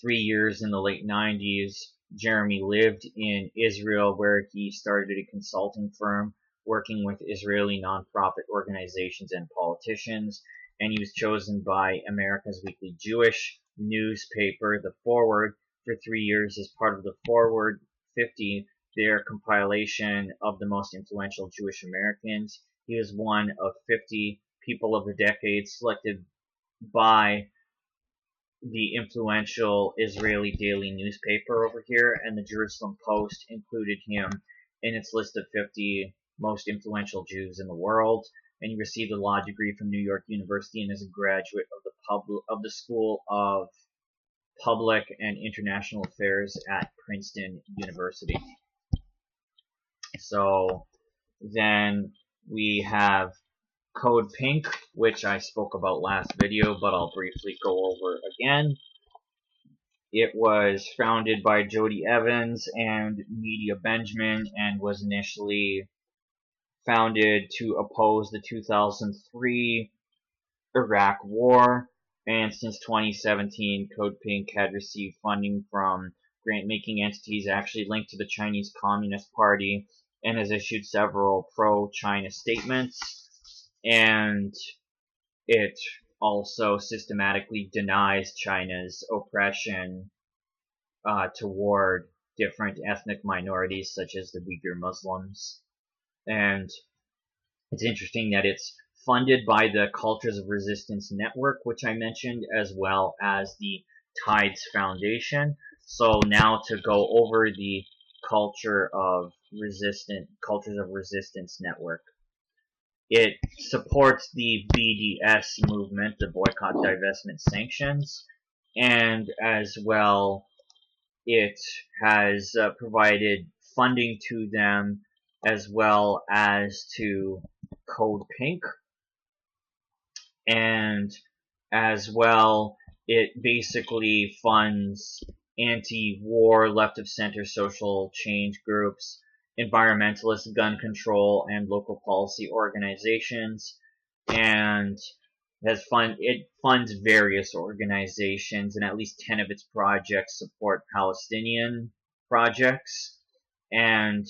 3 years in the late 90s, Jeremy lived in Israel, where he started a consulting firm working with Israeli nonprofit organizations and politicians. And he was chosen by America's weekly Jewish newspaper, The Forward, for 3 years as part of the Forward 50, their compilation of the most influential Jewish Americans. He was one of 50 people of the decade selected by the influential Israeli daily newspaper over here, and the Jerusalem Post included him in its list of 50 most influential Jews in the world. And he received a law degree from New York University and is a graduate of the School of Public and International Affairs at Princeton University. So then we have Code Pink, which I spoke about last video, but I'll briefly go over again. It was founded by Jody Evans and Media Benjamin and was initially founded to oppose the 2003 Iraq War. And since 2017, Code Pink had received funding from grant-making entities actually linked to the Chinese Communist Party and has issued several pro-China statements. And it also systematically denies China's oppression toward different ethnic minorities such as the Uyghur Muslims. And it's interesting that it's funded by the Cultures of Resistance Network, which I mentioned, as well as the Tides Foundation. So now to go over the Cultures of Resistance Network. It supports the BDS movement, the Boycott, Divestment, Sanctions, and as well it has provided funding to them as well as to Code Pink, and as well it basically funds anti-war, left-of-center social change groups, environmentalist, gun control, and local policy organizations, and it funds various organizations, and at least 10 of its projects support Palestinian projects, and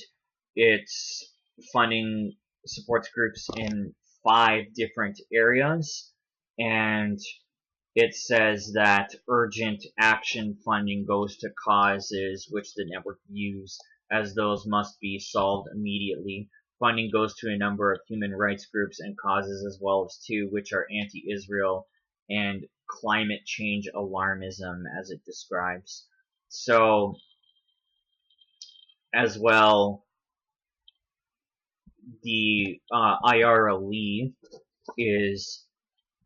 its funding supports groups in 5 different areas, and it says that urgent action funding goes to causes which the network views as those must be solved immediately. Funding goes to a number of human rights groups and causes as well as 2 which are anti-Israel and climate change alarmism, as it describes. So, as well, the IRLE is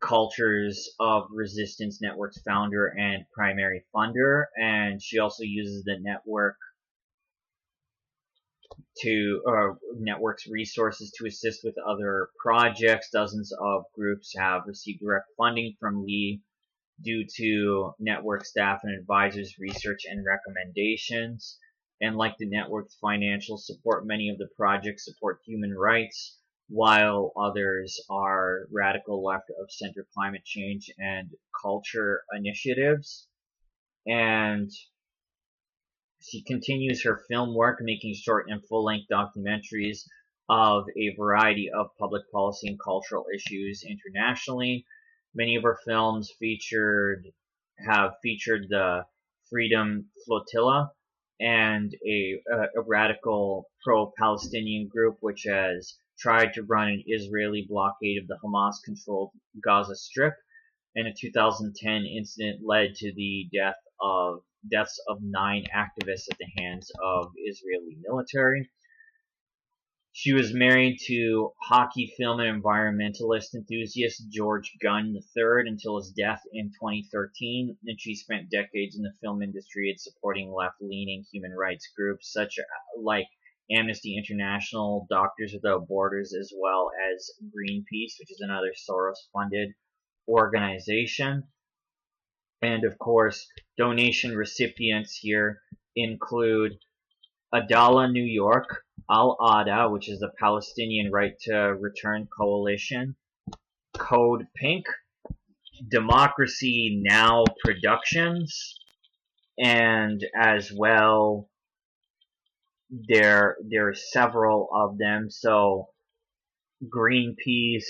Cultures of Resistance Network's founder and primary funder, and she also uses the network network's resources to assist with other projects. Dozens of groups have received direct funding from Lee due to network staff and advisors' research and recommendations. And like the network's financial support, many of the projects support human rights, while others are radical left-of-center climate change and culture initiatives. And she continues her film work, making short and full-length documentaries of a variety of public policy and cultural issues internationally. Many of her films have featured the Freedom Flotilla and a radical pro-Palestinian group which has tried to run an Israeli blockade of the Hamas-controlled Gaza Strip. And a 2010 incident led to the deaths of 9 activists at the hands of Israeli military. She was married to hockey film and environmentalist enthusiast George Gunn III until his death in 2013, and she spent decades in the film industry and supporting left-leaning human rights groups such like Amnesty International, Doctors Without Borders, as well as Greenpeace, which is another Soros-funded organization. And of course, donation recipients here include Adala, New York, Al-Ada, which is the Palestinian Right to Return Coalition, Code Pink, Democracy Now! Productions, and as well, there are several of them. So Greenpeace,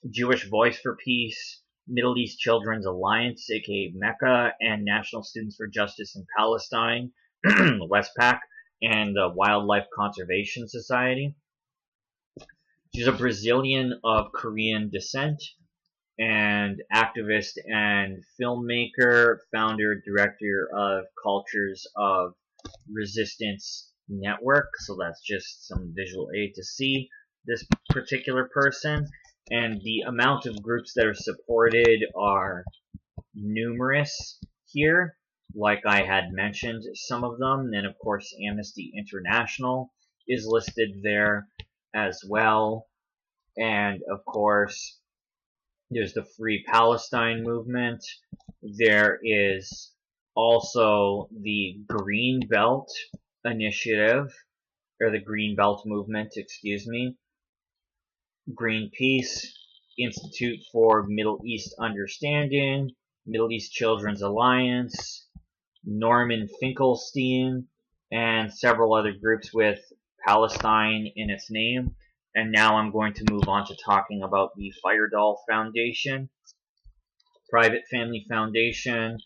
Jewish Voice for Peace, Middle East Children's Alliance, aka MECA, and National Students for Justice in Palestine, Westpac, and the Wildlife Conservation Society. She's a Brazilian of Korean descent and activist and filmmaker, founder, director of Cultures of Resistance Network. So that's just some visual aid to see this particular person. And the amount of groups that are supported are numerous here. Like I had mentioned some of them. And then of course Amnesty International is listed there as well. And of course there's the Free Palestine movement. There is also the Green Belt Initiative, or the Green Belt Movement, excuse me. Greenpeace, Institute for Middle East Understanding, Middle East Children's Alliance, Norman Finkelstein, and several other groups with Palestine in its name. And now I'm going to move on to talking about the Firedoll Foundation, private family foundation,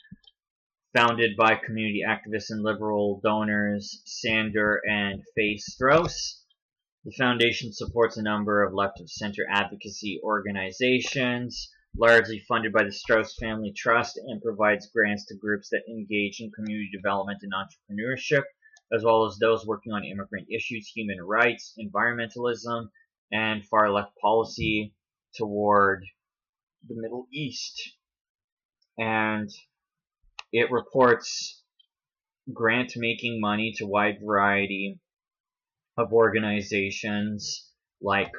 founded by community activists and liberal donors Sander and Faye Strauss. The foundation supports a number of left-of-center advocacy organizations, largely funded by the Strauss Family Trust, and provides grants to groups that engage in community development and entrepreneurship, as well as those working on immigrant issues, human rights, environmentalism, and far-left policy toward the Middle East. And it reports grant-making money to a wide variety of organizations like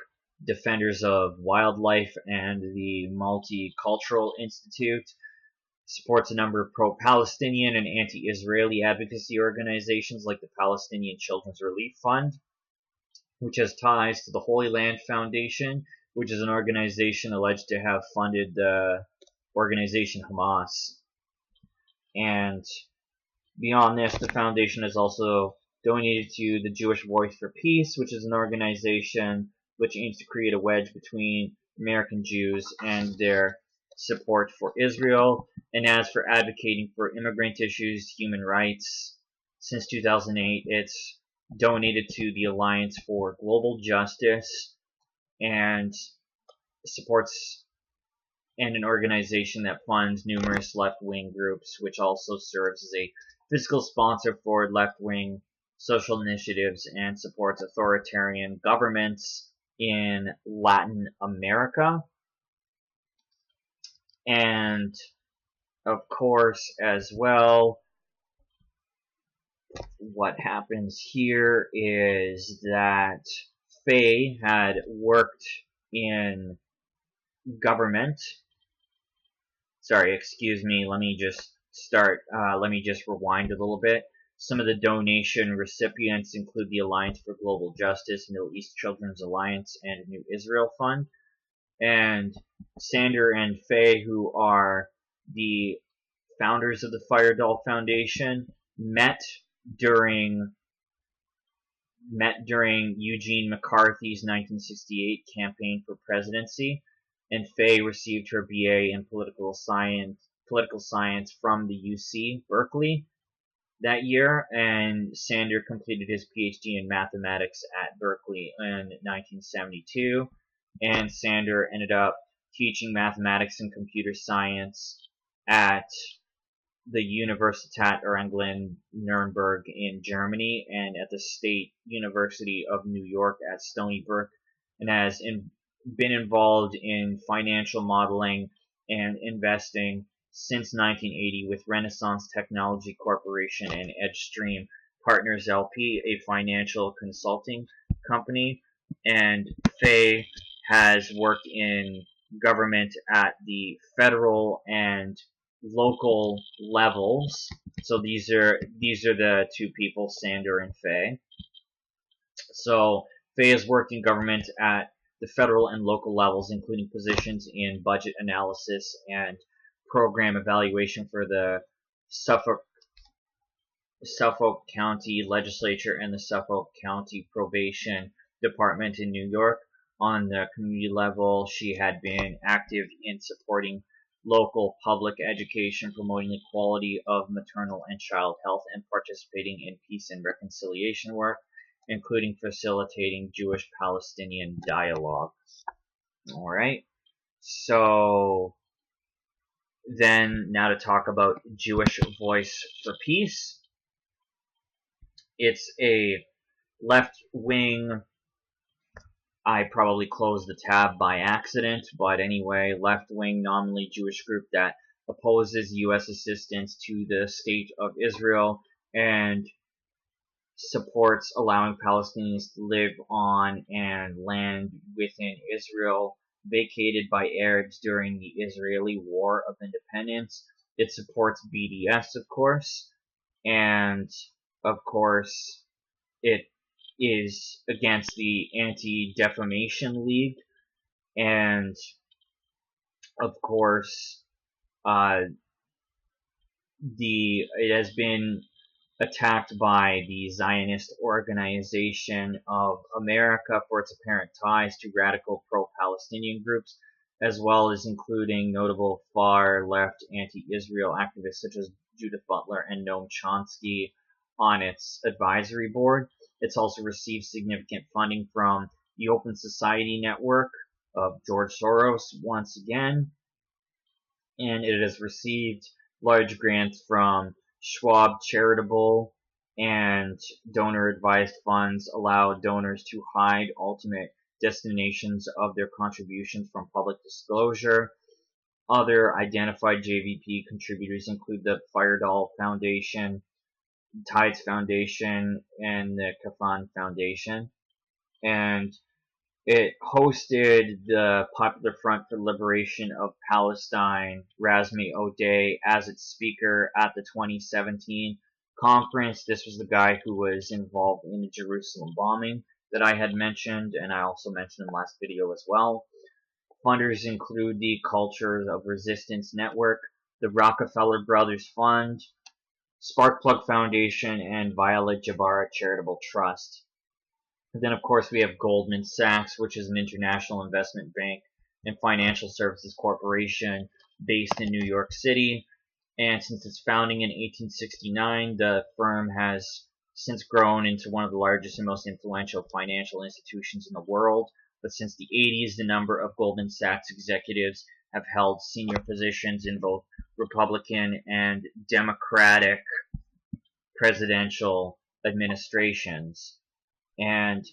Defenders of Wildlife and the Multicultural Institute, supports a number of pro-Palestinian and anti-Israeli advocacy organizations like the Palestinian Children's Relief Fund, which has ties to the Holy Land Foundation, which is an organization alleged to have funded the organization Hamas. And beyond this, the foundation has also donated to the Jewish Voice for Peace, which is an organization which aims to create a wedge between American Jews and their support for Israel. And as for advocating for immigrant issues, human rights, since 2008, it's donated to the Alliance for Global Justice and supports and an organization that funds numerous left-wing groups, which also serves as a fiscal sponsor for left-wing social initiatives and supports authoritarian governments in Latin America. And of course, as well, what happens here is that Faye had worked in government. Sorry, excuse me, let me just rewind a little bit. Some of the donation recipients include the Alliance for Global Justice, Middle East Children's Alliance, and New Israel Fund. And Sander and Faye, who are the founders of the Firedoll Foundation, met during Eugene McCarthy's 1968 campaign for presidency, and Faye received her BA in political science from the UC Berkeley that year, and Sander completed his PhD in mathematics at Berkeley in 1972, and Sander ended up teaching mathematics and computer science at the Universität Erlangen-Nuremberg in Germany and at the State University of New York at Stony Brook, and has been involved in financial modeling and investing since 1980 with Renaissance Technology Corporation and EdgeStream Partners LP, a financial consulting company. And Faye has worked in government at the federal and local levels, So these are the two people, Sander and Faye. So Faye has worked in government at the federal and local levels, including positions in budget analysis and program evaluation for the Suffolk County Legislature and the Suffolk County Probation Department in New York. On the community level, she had been active in supporting local public education, promoting the quality of maternal and child health, and participating in peace and reconciliation work, including facilitating Jewish-Palestinian dialogue. All right. So then now to talk about Jewish Voice for Peace. It's a left-wing, I probably closed the tab by accident, but anyway, left-wing nominally Jewish group that opposes U.S. assistance to the state of Israel and supports allowing Palestinians to live on and land within Israel vacated by Arabs during the Israeli War of Independence. It supports BDS, of course, and of course it is against the Anti-Defamation League, and of course it has been attacked by the Zionist Organization of America for its apparent ties to radical pro-Palestinian groups, as well as including notable far-left anti-Israel activists such as Judith Butler and Noam Chomsky on its advisory board. It's also received significant funding from the Open Society Network of George Soros once again, and it has received large grants from Schwab Charitable, and donor-advised funds allow donors to hide ultimate destinations of their contributions from public disclosure. Other identified JVP contributors include the Firedoll Foundation, Tides Foundation, and the Kafan Foundation. And it hosted the Popular Front for the Liberation of Palestine, Razmi Odeh, as its speaker at the 2017 conference. This was the guy who was involved in the Jerusalem bombing that I had mentioned, and I also mentioned in the last video as well. Funders include the Cultures of Resistance Network, the Rockefeller Brothers Fund, Sparkplug Foundation, and Viola Jabara Charitable Trust. And then, of course, we have Goldman Sachs, which is an international investment bank and financial services corporation based in New York City. And since its founding in 1869, the firm has since grown into one of the largest and most influential financial institutions in the world. But since the 80s, the number of Goldman Sachs executives have held senior positions in both Republican and Democratic presidential administrations. And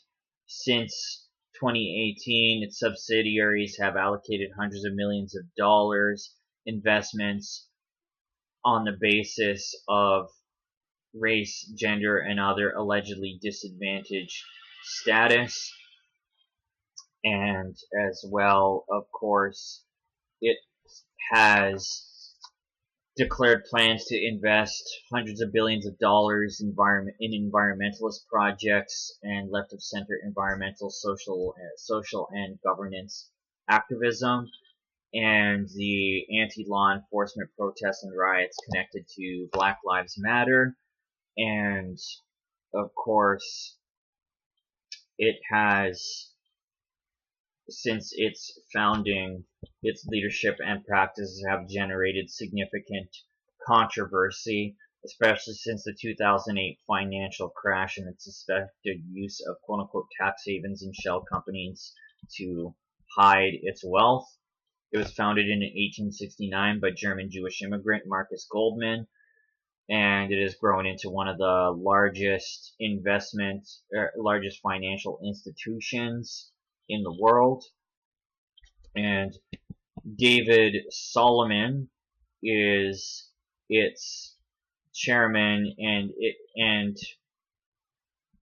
since 2018, its subsidiaries have allocated hundreds of millions of dollars investments on the basis of race, gender, and other allegedly disadvantaged status. And as well, of course, it has declared plans to invest hundreds of billions of dollars in environmentalist projects and left-of-center environmental, social, and governance activism, and the anti-law enforcement protests and riots connected to Black Lives Matter. And of course, it has, since its founding, its leadership and practices have generated significant controversy, especially since the 2008 financial crash and its suspected use of quote-unquote tax havens and shell companies to hide its wealth. It was founded in 1869 by German Jewish immigrant Marcus Goldman, and it has grown into one of the largest largest financial institutions in the world. And David Solomon is its chairman and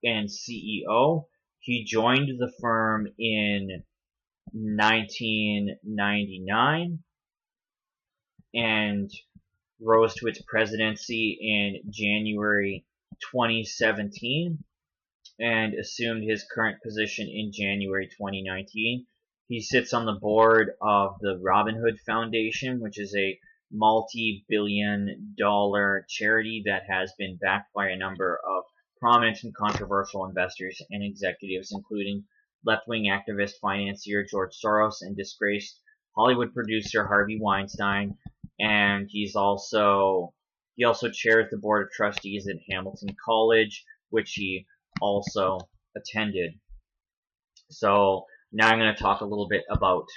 CEO. He joined the firm in 1999, and rose to its presidency in January 2017 and assumed his current position in January 2019. He sits on the board of the Robin Hood Foundation, which is a multi-billion-dollar charity that has been backed by a number of prominent and controversial investors and executives, including left-wing activist financier George Soros and disgraced Hollywood producer Harvey Weinstein. And he also chairs the board of trustees at Hamilton College, which he also attended. So now I'm going to talk a little bit about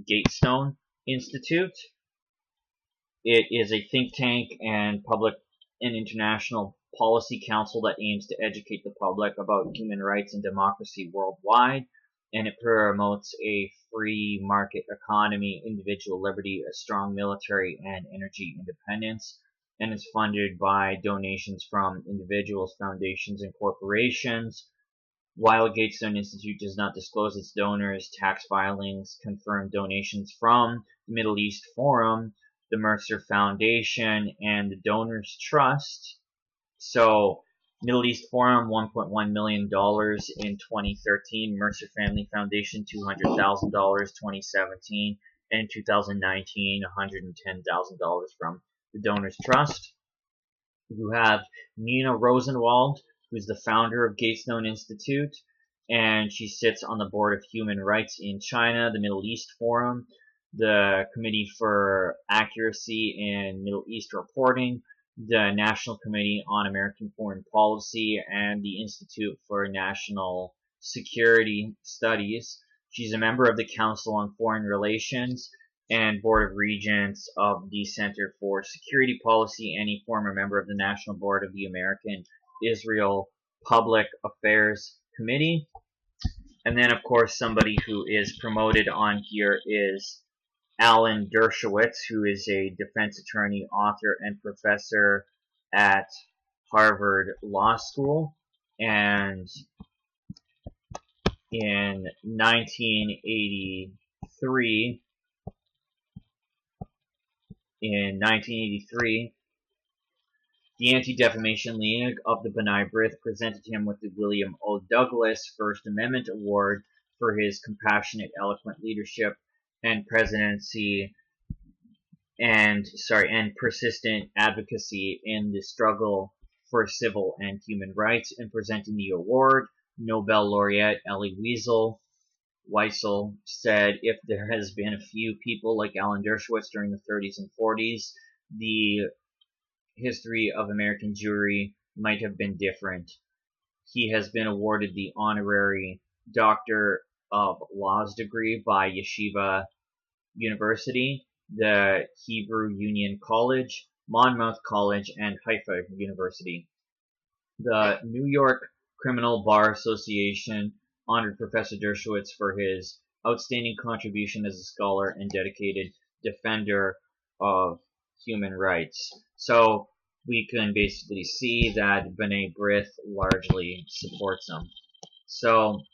Gatestone Institute. It is a think tank and public and international policy council that aims to educate the public about human rights and democracy worldwide, and it promotes a free market economy, individual liberty, a strong military, and energy independence, and is funded by donations from individuals, foundations, and corporations. While Gatestone Institute does not disclose its donors, tax filings confirm donations from the Middle East Forum, the Mercer Foundation, and the Donors Trust. So, Middle East Forum, $1.1 million in 2013. Mercer Family Foundation, $200,000 2017. And in 2019, $110,000 from the Donors Trust. You have Nina Rosenwald, who's the founder of Gatestone Institute, and she sits on the board of Human Rights in China, the Middle East Forum, the Committee for Accuracy in Middle East Reporting, the National Committee on American Foreign Policy, and the Institute for National Security Studies. She's a member of the Council on Foreign Relations and Board of Regents of the Center for Security Policy, and a former member of the National Board of the American Israel Public Affairs Committee. And then, of course, somebody who is promoted on here is Alan Dershowitz, who is a defense attorney, author, and professor at Harvard Law School. And in 1983, the Anti-Defamation League of the B'nai B'rith presented him with the William O. Douglas First Amendment Award for his compassionate, eloquent leadership and presidency and persistent advocacy in the struggle for civil and human rights. And presenting the award, Nobel laureate Elie Wiesel said, "If there has been a few people like Alan Dershowitz during the 30s and 40s, the history of American Jewry might have been different." He has been awarded the honorary Doctor of Laws degree by Yeshiva University, the Hebrew Union College, Monmouth College, and Haifa University. The New York Criminal Bar Association honored Professor Dershowitz for his outstanding contribution as a scholar and dedicated defender of human rights. So we can basically see that B'nai B'rith largely supports him. So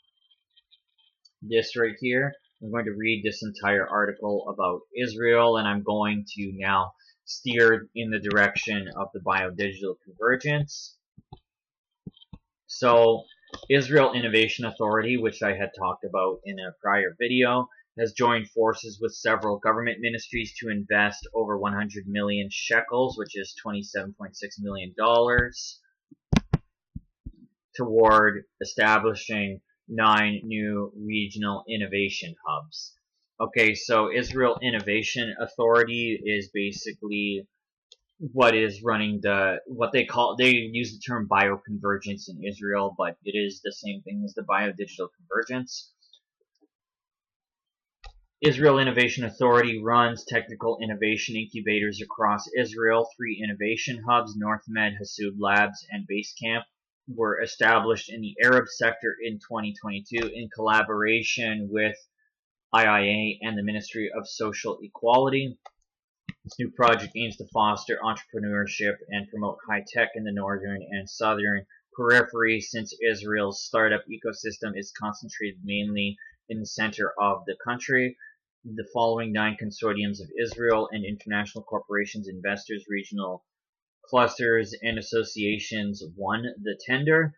this right here, I'm going to read this entire article about Israel, and I'm going to now steer in the direction of the Biodigital Convergence. So Israel Innovation Authority, which I had talked about in a prior video, has joined forces with several government ministries to invest over 100 million shekels, which is $27.6 million, toward establishing 9 new regional innovation hubs. Okay, so Israel Innovation Authority is basically what is running they use the term bioconvergence in Israel, but it is the same thing as the biodigital convergence. Israel Innovation Authority runs technical innovation incubators across Israel. 3 innovation hubs, NorthMed, Hasub Labs, and Basecamp, were established in the Arab sector in 2022 in collaboration with IIA and the Ministry of Social Equality. This new project aims to foster entrepreneurship and promote high tech in the northern and southern periphery, since Israel's startup ecosystem is concentrated mainly in the center of the country. the following 9 consortiums of Israel and international corporations, investors, regional clusters, and associations won the tender.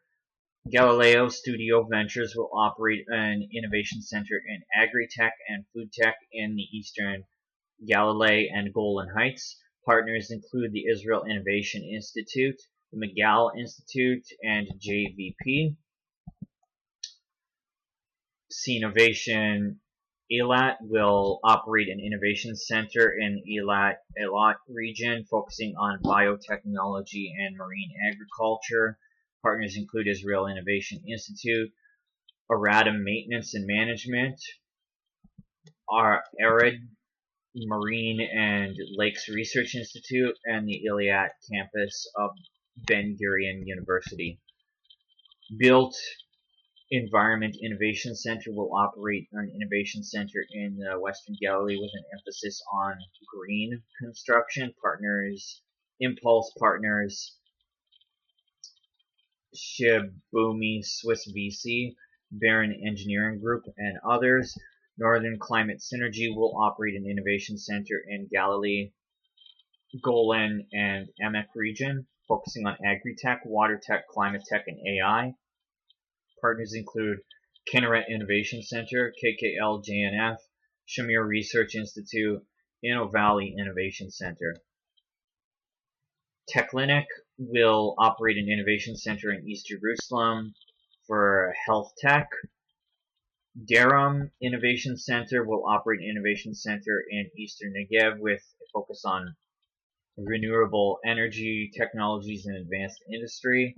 Galileo Studio Ventures will operate an innovation center in agri-tech and food tech in the eastern Galilee and Golan Heights. Partners include the Israel Innovation Institute, the McGall Institute, and JVP. Innovation Eilat will operate an innovation center in Eilat region focusing on biotechnology and marine agriculture. Partners include Israel Innovation Institute, Aradim Maintenance and Management, Arid Marine and Lakes Research Institute, and the Eilat campus of Ben Gurion University. Built Environment Innovation Center will operate an innovation center in the Western Galilee with an emphasis on green construction. Partners, Impulse Partners, Shibumi Swiss VC, Baron Engineering Group, and others. Northern Climate Synergy will operate an innovation center in Galilee, Golan, and Emek region, focusing on agri-tech, water tech, climate tech, and AI. Partners include Kinneret Innovation Center, KKL JNF, Shamir Research Institute, InnoValley Innovation Center. Techlinic will operate an innovation center in East Jerusalem for health tech. Durham Innovation Center will operate an innovation center in Eastern Negev with a focus on renewable energy technologies and advanced industry.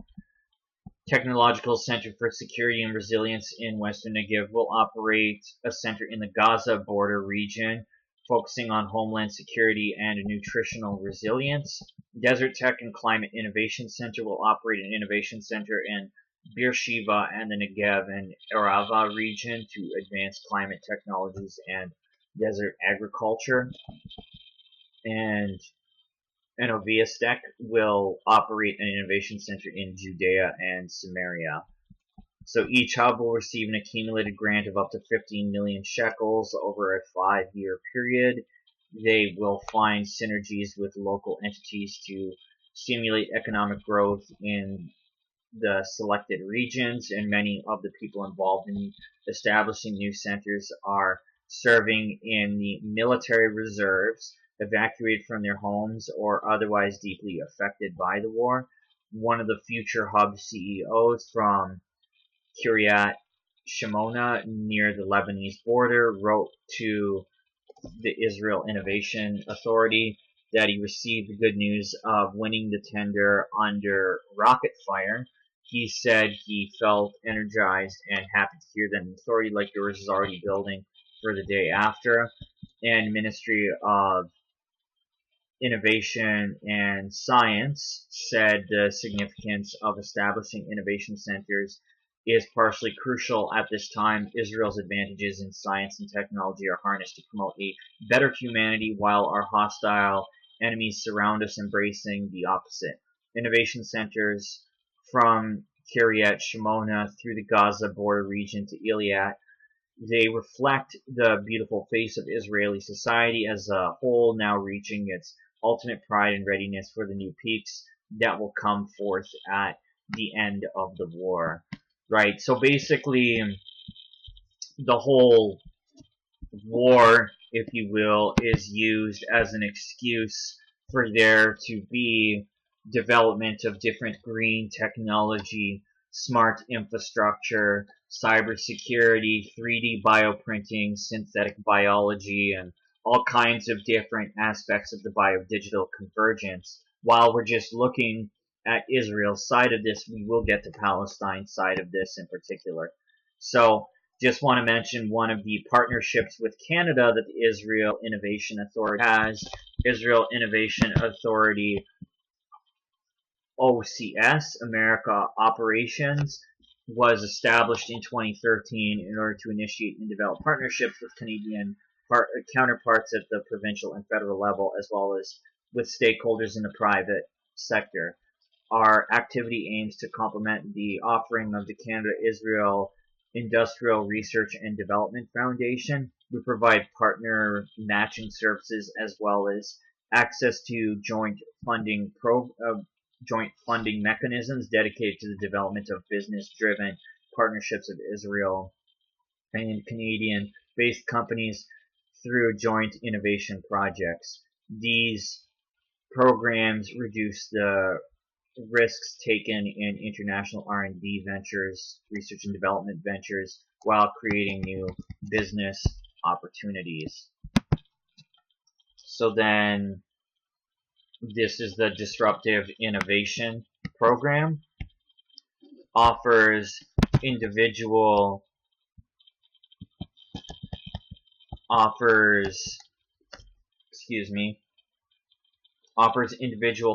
Technological Center for Security and Resilience in Western Negev will operate a center in the Gaza border region, focusing on homeland security and nutritional resilience. Desert Tech and Climate Innovation Center will operate an innovation center in Beersheba and the Negev and Arava region to advance climate technologies and desert agriculture. And Enoviastek will operate an innovation center in Judea and Samaria. So each hub will receive an accumulated grant of up to 15 million shekels over a 5-year period. They will find synergies with local entities to stimulate economic growth in the selected regions, and many of the people involved in establishing new centers are serving in the military reserves, evacuated from their homes, or otherwise deeply affected by the war. One of the future hub CEOs from Kiryat Shimona near the Lebanese border wrote to the Israel Innovation Authority that he received the good news of winning the tender under rocket fire. He said he felt energized and happy to hear that an authority like yours is already building for the day after. And Ministry of Innovation and Science said the significance of establishing innovation centers is partially crucial at this time. Israel's advantages in science and technology are harnessed to promote a better humanity while our hostile enemies surround us, embracing the opposite. Innovation centers from Kiryat Shimona through the Gaza border region to Eilat, they reflect the beautiful face of Israeli society as a whole, now reaching its ultimate pride and readiness for the new peaks that will come forth at the end of the war. Right, so basically the whole war, if you will, is used as an excuse for there to be development of different green technology, smart infrastructure, cybersecurity, 3D bioprinting, synthetic biology, and all kinds of different aspects of the biodigital convergence. While we're just looking at Israel's side of this, we will get to Palestine's side of this in particular. So just want to mention one of the partnerships with Canada that the Israel Innovation Authority has. Israel Innovation Authority OCS, America Operations, was established in 2013 in order to initiate and develop partnerships with Canadian counterparts at the provincial and federal level, as well as with stakeholders in the private sector. Our activity aims to complement the offering of the Canada-Israel Industrial Research and Development Foundation. We provide partner matching services as well as access to joint funding mechanisms dedicated to the development of business-driven partnerships of Israel and Canadian-based companies through joint innovation projects. These programs reduce the risks taken in international R&D ventures, research and development ventures, while creating new business opportunities. So then, this is the Disruptive Innovation Program. Offers individual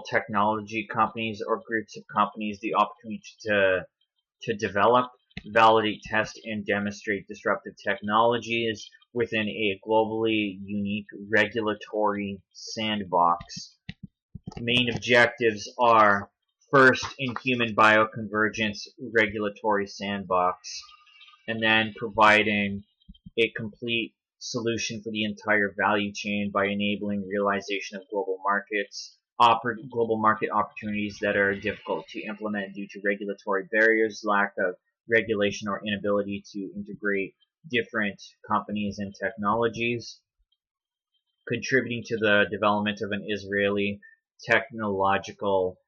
technology companies or groups of companies the opportunity to develop, validate, test, and demonstrate disruptive technologies within a globally unique regulatory sandbox. Main objectives are: first, in human bioconvergence regulatory sandbox, and then providing a complete solution for the entire value chain by enabling realization of global market opportunities that are difficult to implement due to regulatory barriers, lack of regulation, or inability to integrate different companies and technologies. Contributing to the development of an Israeli technological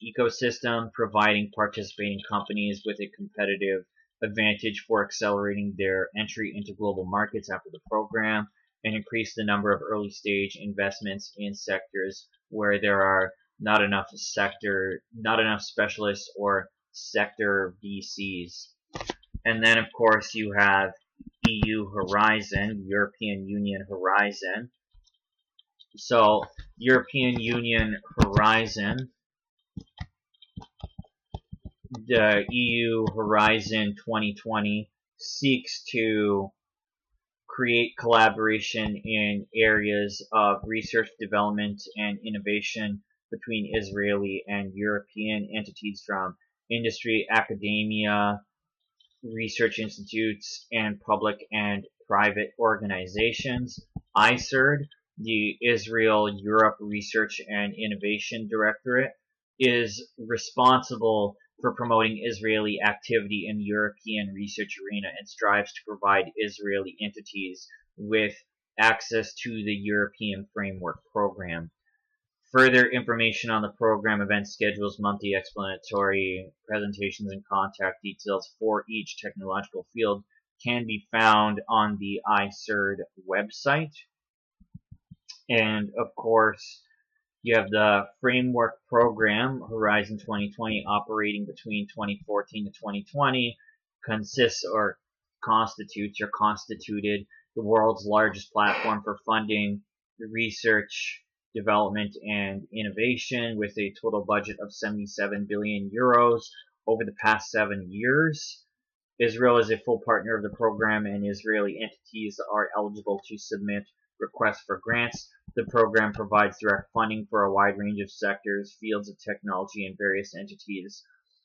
ecosystem, providing participating companies with a competitive advantage for accelerating their entry into global markets after the program, and increase the number of early stage investments in sectors where there are not enough specialists or sector VCs. And then, of course, you have EU Horizon, European Union Horizon. So, European Union Horizon, the EU Horizon 2020 seeks to create collaboration in areas of research, development, and innovation between Israeli and European entities from industry, academia, research institutes, and public and private organizations. ICERD, the Israel-Europe Research and Innovation Directorate, is responsible for promoting Israeli activity in the European research arena and strives to provide Israeli entities with access to the European Framework Program. Further information on the program, event schedules, monthly explanatory presentations, and contact details for each technological field can be found on the ICERD website. And of course, you have the Framework Program, Horizon 2020, operating between 2014 to 2020, constituted the world's largest platform for funding research, development, and innovation, with a total budget of 77 billion euros over the past 7 years. Israel is a full partner of the program, and Israeli entities are eligible to submit requests for grants. The program provides direct funding for a wide range of sectors, fields of technology, and various entities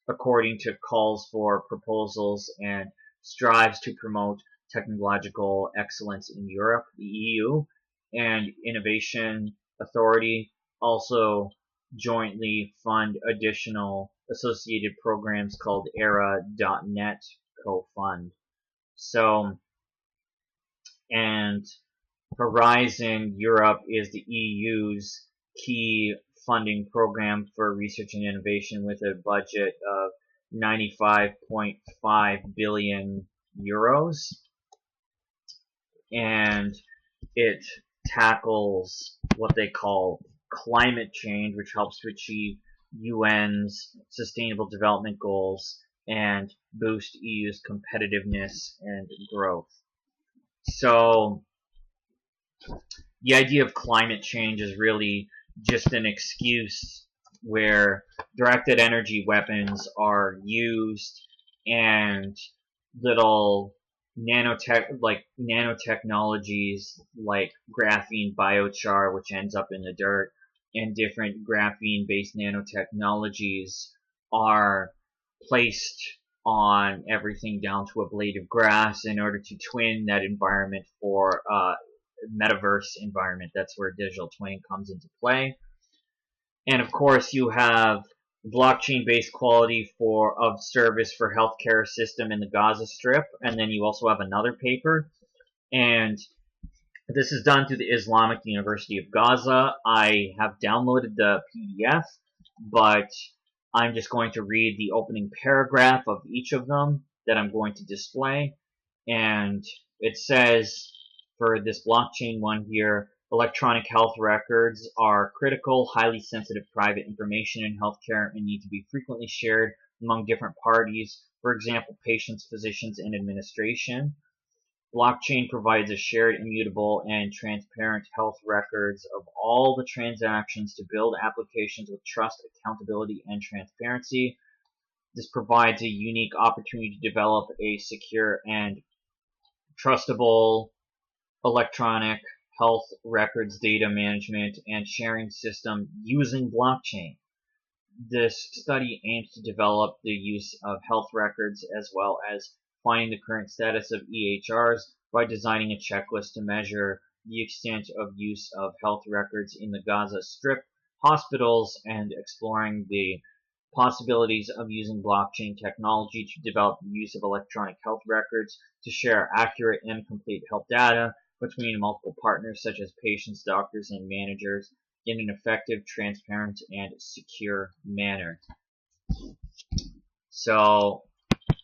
according to calls for proposals, and strives to promote technological excellence in Europe. The EU and Innovation Authority also jointly fund additional associated programs called ERA.net co-fund. So, and Horizon Europe is the EU's key funding program for research and innovation with a budget of 95.5 billion euros. And it tackles what they call climate change, which helps to achieve UN's Sustainable Development Goals and boost EU's competitiveness and growth. So, the idea of climate change is really just an excuse where directed energy weapons are used, and little nanotechnologies like graphene biochar, which ends up in the dirt, and different graphene-based nanotechnologies are placed on everything down to a blade of grass in order to twin that environment for metaverse environment. That's where digital twinning comes into play. And of course, you have blockchain-based quality of service for healthcare system in the Gaza Strip, and then you also have another paper, and this is done through the Islamic University of Gaza. I have downloaded the PDF, but I'm just going to read the opening paragraph of each of them that I'm going to display, and it says, for this blockchain one here, electronic health records are critical, highly sensitive private information in healthcare and need to be frequently shared among different parties, for example, patients, physicians, and administration. Blockchain provides a shared, immutable, and transparent health records of all the transactions to build applications with trust, accountability, and transparency. This provides a unique opportunity to develop a secure and trustable electronic health records data management and sharing system using blockchain. This study aims to develop the use of health records as well as finding the current status of EHRs by designing a checklist to measure the extent of use of health records in the Gaza Strip hospitals and exploring the possibilities of using blockchain technology to develop the use of electronic health records to share accurate and complete health data between multiple partners such as patients, doctors, and managers in an effective, transparent, and secure manner. So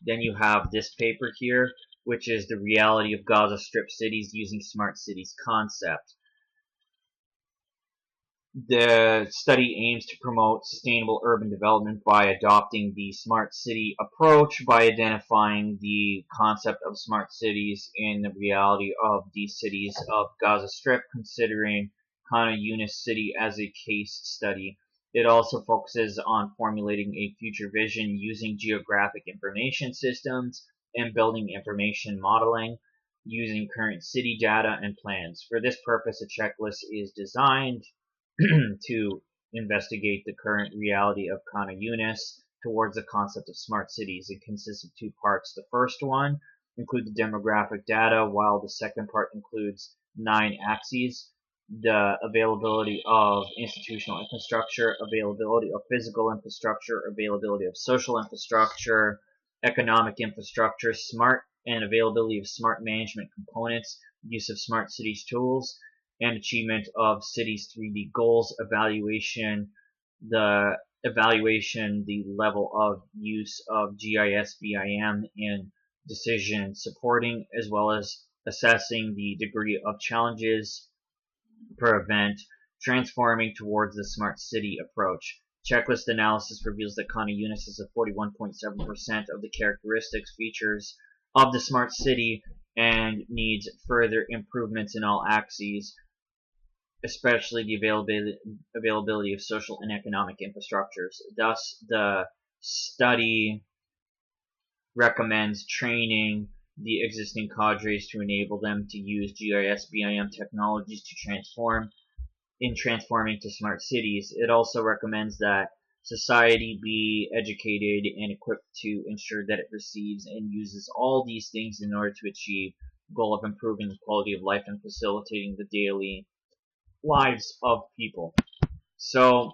then you have this paper here, which is the reality of Gaza Strip cities using smart cities concept. The study aims to promote sustainable urban development by adopting the smart city approach by identifying the concept of smart cities in the reality of the cities of Gaza Strip, considering Khan Yunis city as a case study. It also focuses on formulating a future vision using geographic information systems and building information modeling using current city data and plans. For this purpose, a checklist is designed to investigate the current reality of Khan Yunis towards the concept of smart cities. It consists of two parts. The first one includes the demographic data, while the second part includes 9 axes: the availability of institutional infrastructure, availability of physical infrastructure, availability of social infrastructure, economic infrastructure, smart and availability of smart management components, use of smart cities tools, and achievement of cities 3D goals, evaluation, the level of use of GIS, BIM in decision supporting, as well as assessing the degree of challenges per event, transforming towards the smart city approach. Checklist analysis reveals that Khan Yunis has a 41.7% of the characteristics features of the smart city and needs further improvements in all axes, especially the availability of social and economic infrastructures. Thus, the study recommends training the existing cadres to enable them to use GIS, BIM technologies to transforming to smart cities. It also recommends that society be educated and equipped to ensure that it receives and uses all these things in order to achieve the goal of improving the quality of life and facilitating the daily lives of people. So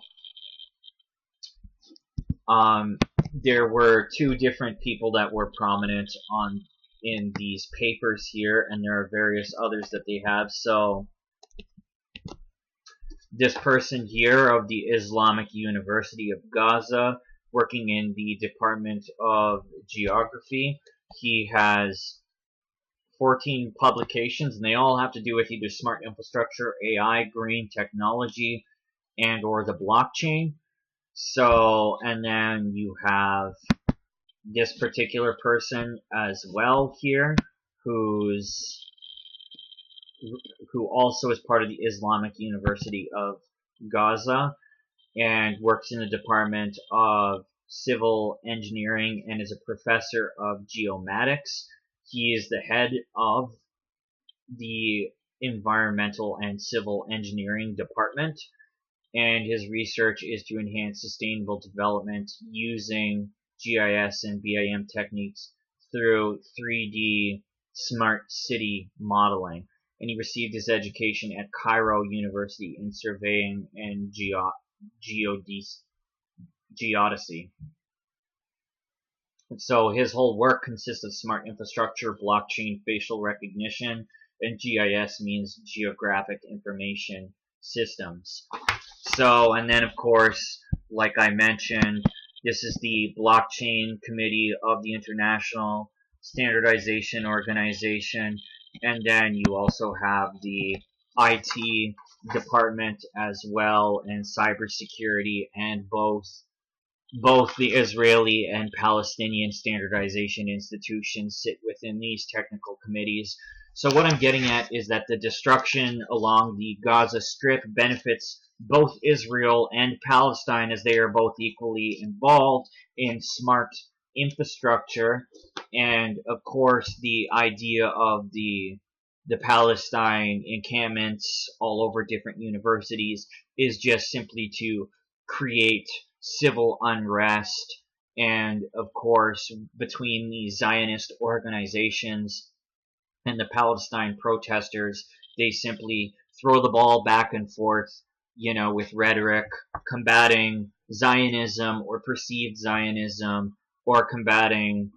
there were 2 different people that were prominent in these papers here, and there are various others that they have. So this person here of the Islamic University of Gaza, working in the Department of Geography, he has 14 publications, and they all have to do with either smart infrastructure, AI, green technology, and or the blockchain. So, and then you have this particular person as well here, who also is part of the Islamic University of Gaza and works in the Department of Civil Engineering and is a professor of geomatics. He is the head of the Environmental and Civil Engineering Department, and his research is to enhance sustainable development using GIS and BIM techniques through 3D smart city modeling. And he received his education at Cairo University in surveying and geodesy. So his whole work consists of smart infrastructure, blockchain, facial recognition, and GIS means geographic information systems. So, and then of course, like I mentioned, this is the blockchain committee of the International Standardization Organization, and then you also have the IT department as well, and cybersecurity, and both the Israeli and Palestinian standardization institutions sit within these technical committees. So what I'm getting at is that the destruction along the Gaza Strip benefits both Israel and Palestine, as they are both equally involved in smart infrastructure. And of course, the idea of the Palestine encampments all over different universities is just simply to create civil unrest. And of course, between the Zionist organizations and the Palestine protesters, they simply throw the ball back and forth, with rhetoric, combating Zionism or perceived Zionism, or combating,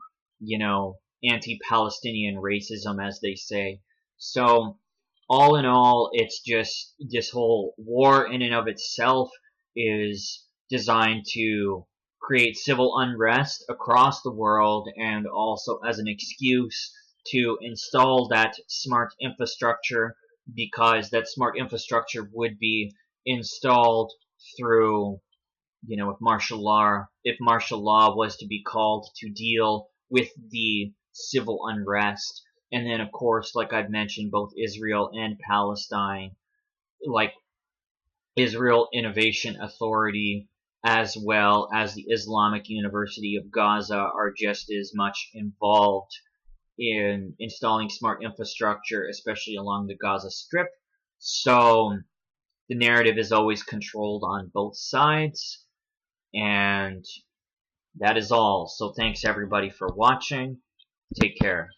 anti-Palestinian racism, as they say. So, all in all, it's just this whole war in and of itself is designed to create civil unrest across the world, and also as an excuse to install that smart infrastructure, because that smart infrastructure would be installed through, if martial law was to be called to deal with the civil unrest. And then, of course, like I've mentioned, both Israel and Palestine, like Israel Innovation Authority, as well as the Islamic University of Gaza, are just as much involved in installing smart infrastructure, especially along the Gaza Strip. So the narrative is always controlled on both sides, and that is all. So thanks everybody for watching. Take care.